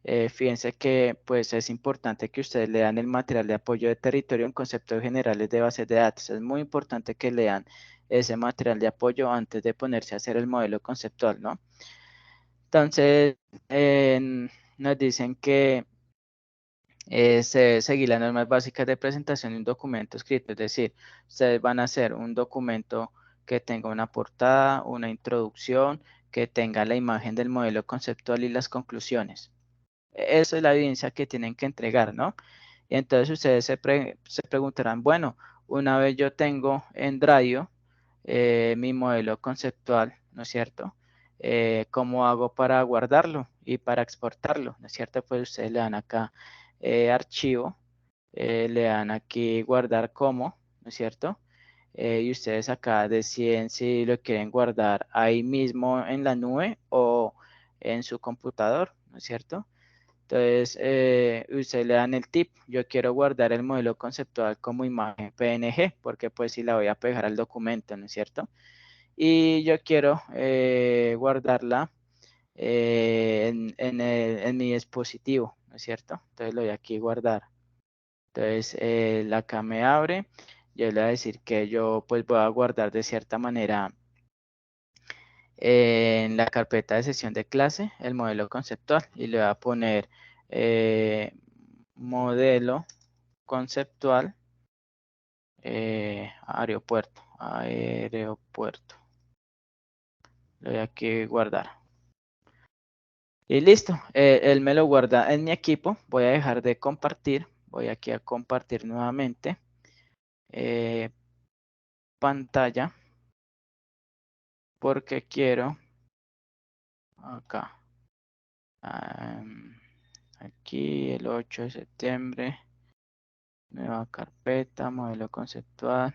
Fíjense que pues es importante que ustedes lean el material de apoyo de territorio en conceptos generales de bases de datos. Es muy importante que lean ese material de apoyo antes de ponerse a hacer el modelo conceptual, ¿no? Entonces, nos dicen que se debe seguir las normas básicas de presentación de un documento escrito, es decir, ustedes van a hacer un documento que tenga una portada, una introducción, que tenga la imagen del modelo conceptual y las conclusiones. Eso es la evidencia que tienen que entregar, ¿no? Y entonces ustedes se preguntarán, bueno, una vez yo tengo en Dragio mi modelo conceptual, ¿no es cierto? ¿Cómo hago para guardarlo y para exportarlo? ¿No es cierto? Pues ustedes le dan acá archivo, le dan aquí guardar como, ¿no es cierto? Y ustedes acá deciden si lo quieren guardar ahí mismo en la nube o en su computador, ¿no es cierto? Entonces, ustedes le dan el tip, yo quiero guardar el modelo conceptual como imagen PNG, porque pues si la voy a pegar al documento, ¿no es cierto? Y yo quiero guardarla en mi dispositivo, ¿no es cierto? Entonces lo voy aquí a guardar. Entonces, acá me abre, yo le voy a decir que yo pues voy a guardar de cierta manera en la carpeta de sesión de clase el modelo conceptual y le voy a poner modelo conceptual aeropuerto. Lo voy aquí a guardar. Y listo, él me lo guarda en mi equipo. Voy a dejar de compartir. Voy aquí a compartir nuevamente pantalla porque quiero acá. Aquí el 8 de septiembre. Nueva carpeta, modelo conceptual.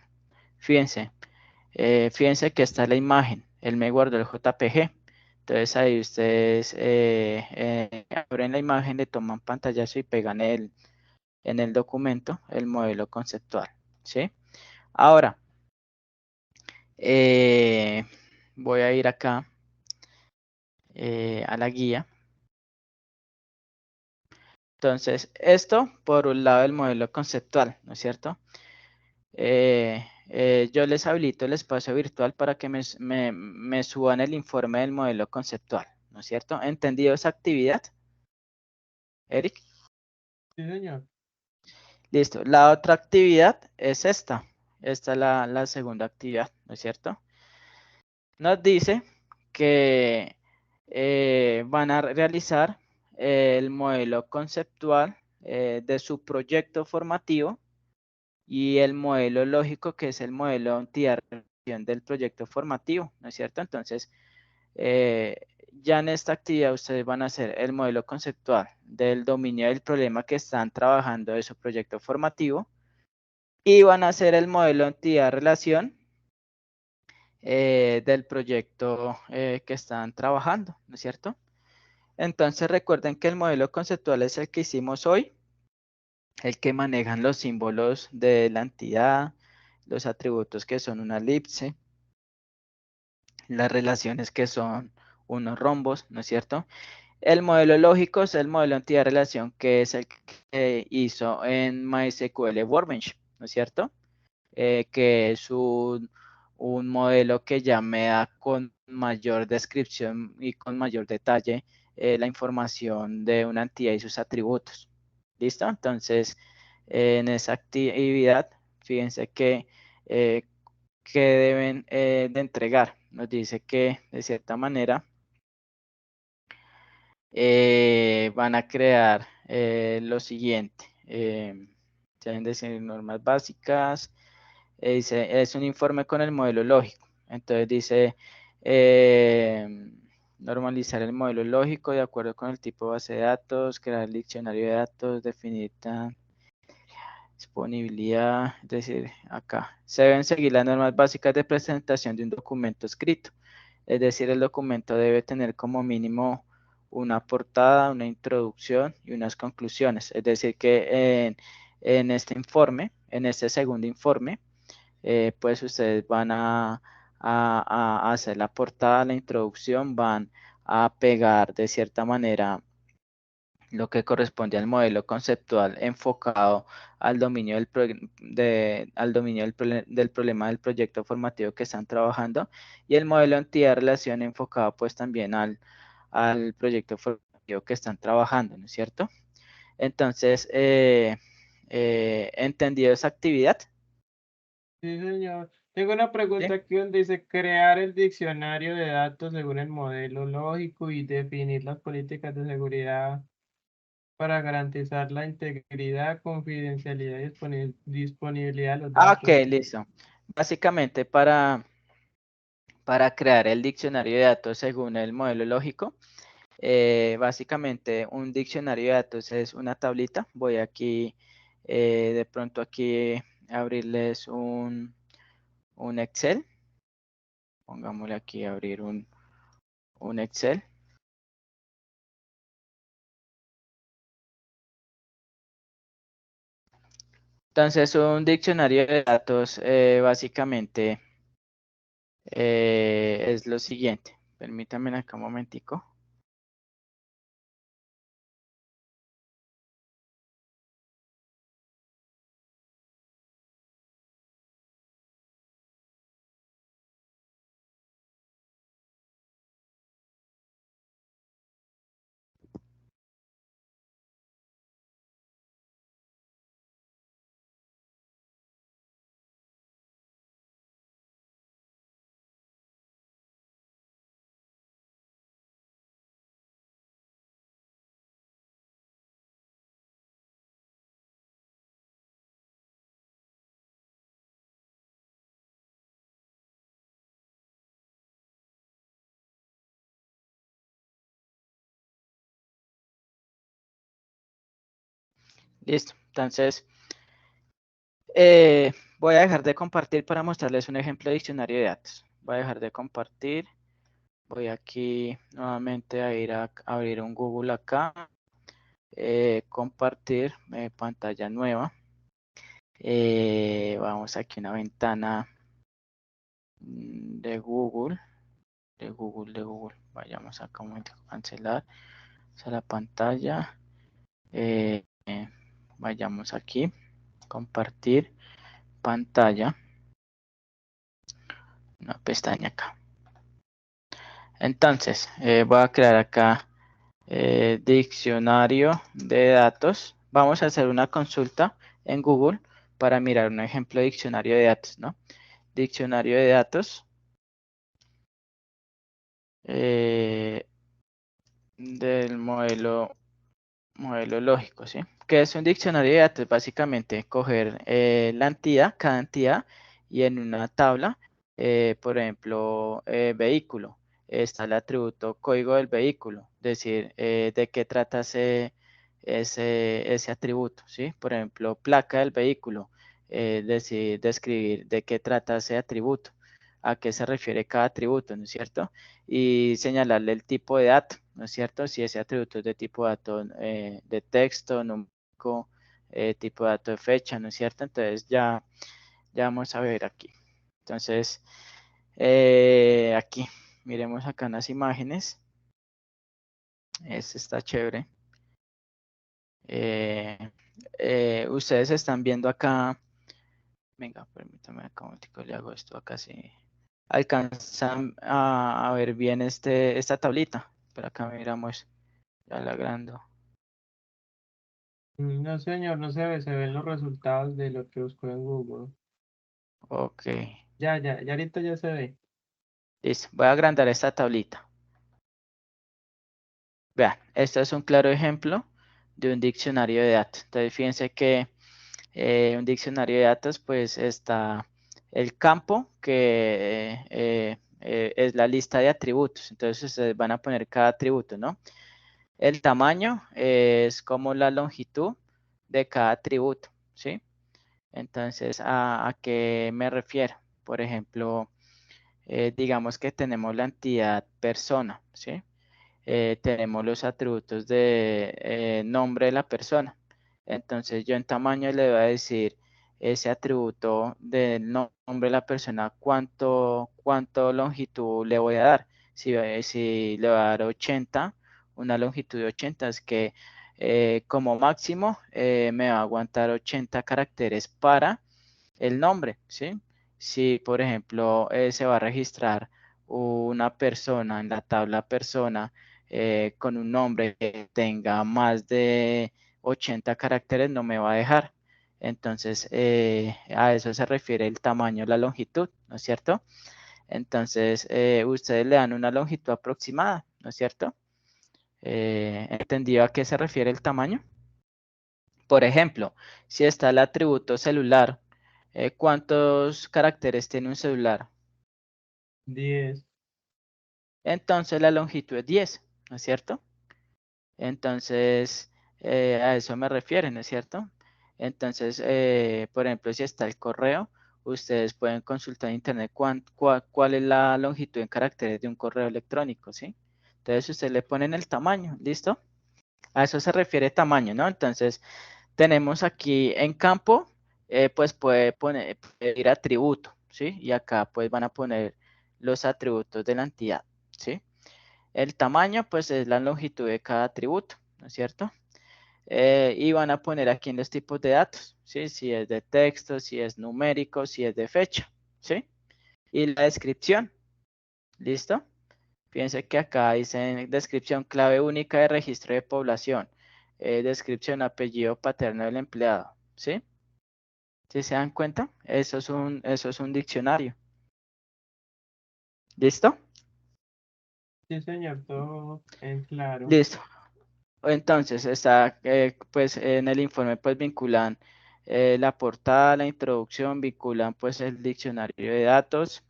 Fíjense, fíjense que está la imagen. Él me guardó el JPG. Entonces ahí ustedes abren la imagen, le toman pantallazo y pegan en el documento el modelo conceptual. ¿Sí? Ahora, voy a ir acá a la guía. Entonces, esto por un lado el modelo conceptual, ¿no es cierto? Yo les habilito el espacio virtual para que me suban el informe del modelo conceptual, ¿no es cierto? ¿Entendido esa actividad, Eric? Sí, señor. Listo. La otra actividad es esta. Esta es la segunda actividad, ¿no es cierto? Nos dice que van a realizar el modelo conceptual de su proyecto formativo y el modelo lógico, que es el modelo de entidad de relación del proyecto formativo, ¿no es cierto? Entonces, ya en esta actividad ustedes van a hacer el modelo conceptual del dominio del problema que están trabajando de su proyecto formativo y van a hacer el modelo de entidad-relación del proyecto que están trabajando, ¿no es cierto? Entonces recuerden que el modelo conceptual es el que hicimos hoy, el que manejan los símbolos de la entidad, los atributos que son una elipse, las relaciones que son unos rombos, ¿no es cierto? El modelo lógico es el modelo entidad-relación que es el que hizo en MySQL Workbench, ¿no es cierto? Que es un modelo que ya me da con mayor descripción y con mayor detalle la información de una entidad y sus atributos. ¿Listo? Entonces, en esa actividad, fíjense que deben de entregar. Nos dice que de cierta manera van a crear lo siguiente. Deben decir normas básicas. Dice, es un informe con el modelo lógico. Entonces dice, normalizar el modelo lógico de acuerdo con el tipo de base de datos, crear el diccionario de datos, definir disponibilidad, es decir, acá. Se deben seguir las normas básicas de presentación de un documento escrito. Es decir, el documento debe tener como mínimo una portada, una introducción y unas conclusiones. Es decir, que en este informe, en este segundo informe, pues ustedes van a hacer la portada, la introducción, van a pegar de cierta manera lo que corresponde al modelo conceptual enfocado al dominio del problema del proyecto formativo que están trabajando y el modelo entidad-relación enfocado pues también al proyecto formativo que están trabajando, ¿no es cierto? Entonces, ¿entendido esa actividad? Sí, señor. Tengo una ¿Sí? pregunta aquí donde dice crear el diccionario de datos según el modelo lógico y definir las políticas de seguridad para garantizar la integridad, confidencialidad y disponibilidad de los Ah, ok, datos. listo. Básicamente para crear el diccionario de datos según el modelo lógico, básicamente un diccionario de datos es una tablita. Voy aquí, de pronto aquí abrirles un Excel. Pongámosle aquí abrir un Excel. Entonces un diccionario de datos básicamente es lo siguiente. Permítanme acá un momentico. Listo. Entonces, voy a dejar de compartir para mostrarles un ejemplo de diccionario de datos. Voy a dejar de compartir. Voy aquí nuevamente a ir a abrir un Google acá. Compartir pantalla nueva. Vamos aquí a una ventana de Google. Vayamos acá un momento, cancelar. A la pantalla. Vayamos aquí. Compartir pantalla. Una pestaña acá. Entonces, voy a crear acá diccionario de datos. Vamos a hacer una consulta en Google para mirar un ejemplo de diccionario de datos, ¿no? Diccionario de datos del modelo modelo lógico, ¿sí? ¿Qué es un diccionario de datos? Básicamente coger la entidad, cada entidad, y en una tabla, por ejemplo, vehículo, está el atributo código del vehículo, es decir, de qué trata ese atributo, ¿sí? Por ejemplo, placa del vehículo, es decir, describir de qué trata ese atributo, a qué se refiere cada atributo, ¿no es cierto? Y señalarle el tipo de dato, ¿no es cierto? Si ese atributo es de tipo de dato de texto, numérico, tipo de dato de fecha, ¿no es cierto? Entonces ya vamos a ver aquí. Entonces, aquí, miremos acá en las imágenes. Este está chévere. Ustedes están viendo acá. Venga, permítame acá un momentico, le hago esto acá sí. Alcanzan a ver bien esta tablita. Pero acá miramos ya la agrando. No, señor, no se ven los resultados de lo que buscó en Google. Ok, Ya ahorita ya se ve. listo. Voy a agrandar esta tablita. Vean, este es un claro ejemplo de un diccionario de datos. Entonces, fíjense que un diccionario de datos, pues está el campo que es la lista de atributos. Entonces, ustedes van a poner cada atributo, ¿no? El tamaño es como la longitud de cada atributo, ¿sí? Entonces, ¿a qué me refiero? Por ejemplo, digamos que tenemos la entidad persona, ¿sí? Tenemos los atributos de nombre de la persona. Entonces yo en tamaño le voy a decir ese atributo del nombre de la persona, cuánto longitud le voy a dar. Si le voy a dar 80, una longitud de 80 es que como máximo me va a aguantar 80 caracteres para el nombre, ¿sí? Si, por ejemplo, se va a registrar una persona en la tabla persona con un nombre que tenga más de 80 caracteres, no me va a dejar. Entonces, a eso se refiere el tamaño, la longitud, ¿no es cierto? Entonces, ustedes le dan una longitud aproximada, ¿no es cierto? ¿Entendido a qué se refiere el tamaño? Por ejemplo, si está el atributo celular, ¿cuántos caracteres tiene un celular? 10. Entonces la longitud es 10, ¿no es cierto? Entonces, a eso me refiero, ¿no es cierto? Entonces, por ejemplo, si está el correo, ustedes pueden consultar en internet cuál es la longitud en caracteres de un correo electrónico, ¿sí? Entonces, ustedes le ponen el tamaño, ¿listo? A eso se refiere tamaño, ¿no? Entonces, tenemos aquí en campo, pues puede ir atributo, ¿sí? Y acá pues van a poner los atributos de la entidad, ¿sí? El tamaño pues es la longitud de cada atributo, ¿no es cierto? Y van a poner aquí en los tipos de datos, ¿sí? Si es de texto, si es numérico, si es de fecha, ¿sí? Y la descripción, ¿listo? Fíjense que acá dice descripción clave única de registro de población, descripción apellido paterno del empleado, ¿sí? ¿Sí se dan cuenta? Eso es un diccionario. ¿Listo? Sí, señor, todo en claro. Listo. Entonces, está, pues en el informe, pues vinculan la portada, la introducción, vinculan pues el diccionario de datos,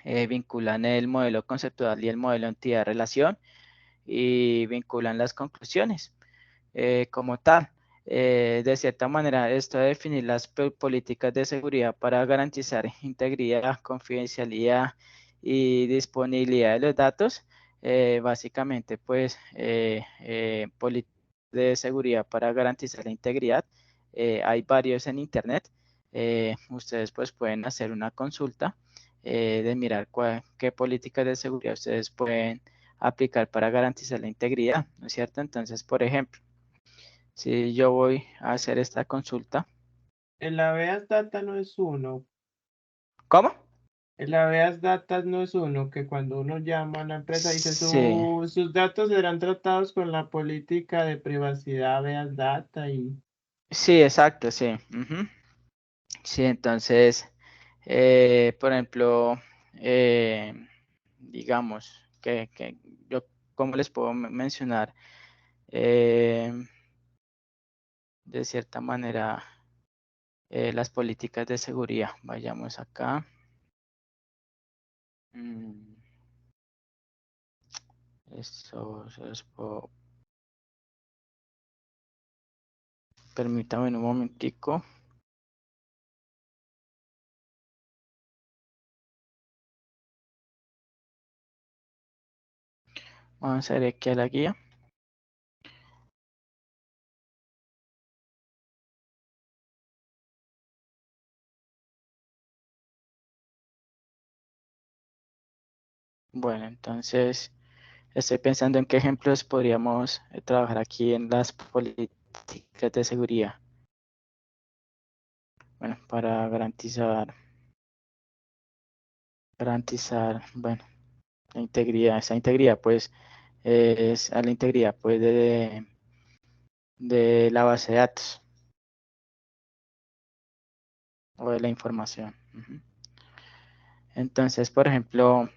vinculan el modelo conceptual y el modelo entidad de relación y vinculan las conclusiones. Como tal. De cierta manera, esto de definir las políticas de seguridad para garantizar integridad, confidencialidad y disponibilidad de los datos, básicamente, pues, políticas de seguridad para garantizar la integridad. Hay varios en Internet. Ustedes, pues, pueden hacer una consulta de mirar qué políticas de seguridad ustedes pueden aplicar para garantizar la integridad, ¿no es cierto? Entonces, por ejemplo, si yo voy a hacer esta consulta, El habeas data no es uno. ¿cómo? El habeas data no es uno, que cuando uno llama a una empresa dice Sí, sus datos serán tratados con la política de privacidad habeas data y sí, exacto, sí. Ujú. Sí, entonces, por ejemplo, digamos que yo, ¿cómo les puedo mencionar? Eh, de cierta manera, las políticas de seguridad. Vayamos acá. Eso es permítame un momentico. Vamos a ver aquí a la guía. Bueno, entonces estoy pensando en qué ejemplos podríamos trabajar aquí en las políticas de seguridad. Bueno, para garantizar, bueno, la integridad, esa integridad pues es a la integridad pues de la base de datos o de la información. Entonces, por ejemplo,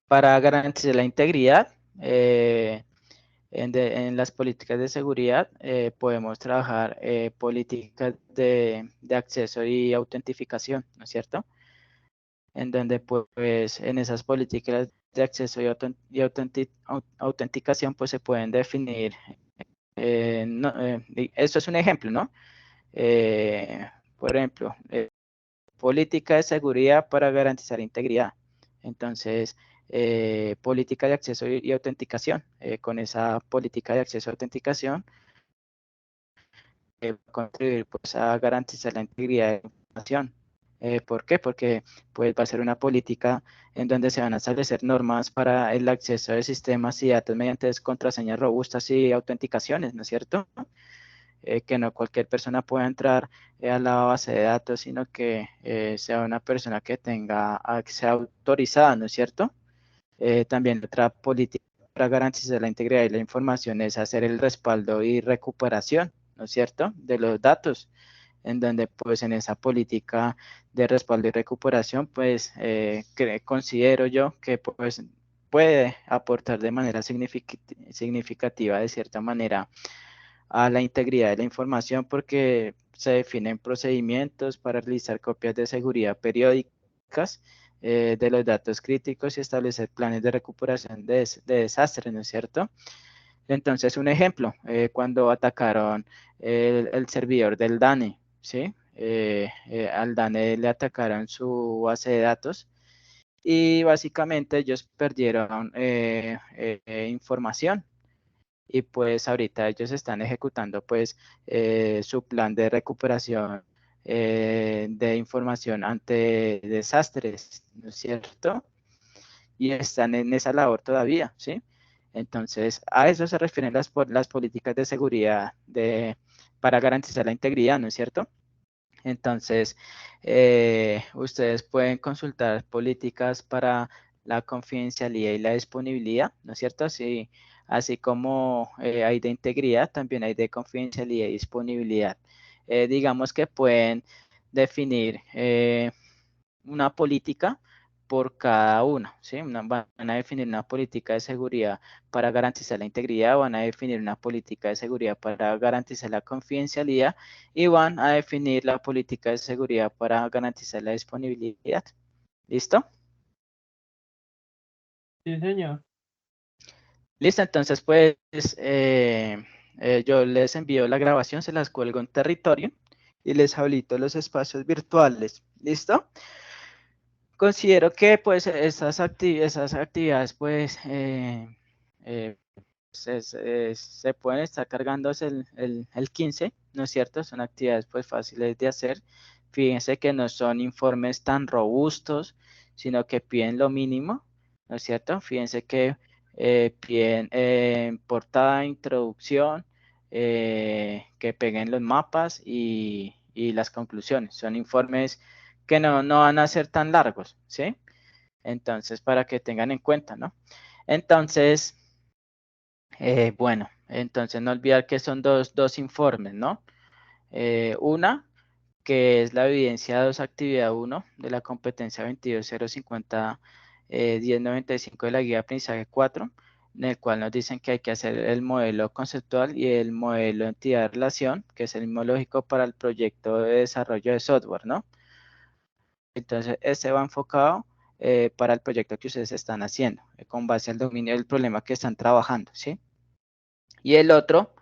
para garantizar la integridad en las políticas de seguridad, podemos trabajar políticas de acceso y autentificación, ¿no es cierto? En donde pues en esas políticas de acceso y autenticación pues se pueden definir, esto es un ejemplo, ¿no? Por ejemplo, política de seguridad para garantizar integridad. Entonces, política de acceso y autenticación. Con esa política de acceso y autenticación, contribuir pues, a garantizar la integridad de la información. ¿Por qué? Porque pues, va a ser una política en donde se van a establecer normas para el acceso de sistemas y datos mediante contraseñas robustas y autenticaciones, ¿no es cierto? Que no cualquier persona pueda entrar a la base de datos, sino que sea una persona que sea autorizada, ¿no es cierto? También otra política para garantizar la integridad de la información es hacer el respaldo y recuperación, ¿no es cierto?, de los datos, en donde pues en esa política de respaldo y recuperación, pues considero yo que pues puede aportar de manera significativa, de cierta manera, a la integridad de la información porque se definen procedimientos para realizar copias de seguridad periódicas de los datos críticos y establecer planes de recuperación de desastres, ¿no es cierto? Entonces, un ejemplo, cuando atacaron el servidor del DANE, ¿sí? Al DANE le atacaron su base de datos y básicamente ellos perdieron información y pues ahorita ellos están ejecutando pues su plan de recuperación de información ante desastres, ¿no es cierto? Y están en esa labor todavía, ¿sí? Entonces, a eso se refieren las políticas de seguridad para garantizar la integridad, ¿no es cierto? Entonces, ustedes pueden consultar políticas para la confidencialidad y la disponibilidad, ¿no es cierto? Así como hay de integridad, también hay de confidencialidad y disponibilidad. Digamos que pueden definir una política por cada uno, ¿sí? Van a definir una política de seguridad para garantizar la integridad, van a definir una política de seguridad para garantizar la confidencialidad y van a definir la política de seguridad para garantizar la disponibilidad. ¿Listo? Sí, señor. Listo, entonces pues yo les envío la grabación, se las cuelgo en territorio y les habilito los espacios virtuales. ¿Listo? Considero que pues esas actividades pues se pueden estar cargando el 15, ¿no es cierto? Son actividades pues fáciles de hacer. Fíjense que no son informes tan robustos, sino que piden lo mínimo, ¿no es cierto? Fíjense que piden portada, introducción, que peguen los mapas y las conclusiones. Son informes que no van a ser tan largos, ¿sí? Entonces, para que tengan en cuenta, ¿no? Entonces, bueno, entonces no olvidar que son dos informes, ¿no? Una, que es la evidencia 2, actividad 1 de la competencia 22050 1095 de la guía de aprendizaje 4. en el cual nos dicen que hay que hacer el modelo conceptual y el modelo entidad-relación, que es el mismo lógico para el proyecto de desarrollo de software, ¿no? Entonces, este va enfocado para el proyecto que ustedes están haciendo, con base al dominio del problema que están trabajando, ¿sí? Y el otro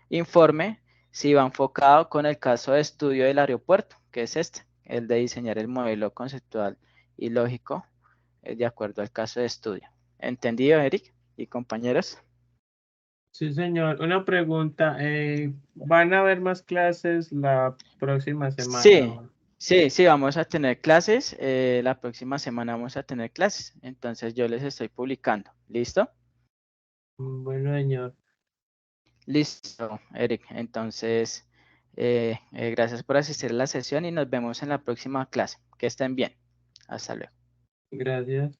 informe sí va enfocado con el caso de estudio del aeropuerto, que es este, el de diseñar el modelo conceptual y lógico de acuerdo al caso de estudio. ¿Entendido, Eric y compañeros? Sí, señor. Una pregunta. ¿Van a haber más clases la próxima semana? Sí, sí, vamos a tener clases. La próxima semana vamos a tener clases. Entonces yo les estoy publicando. ¿Listo? Bueno, señor. Listo, Eric. Entonces, gracias por asistir a la sesión y nos vemos en la próxima clase. Que estén bien. Hasta luego. Gracias.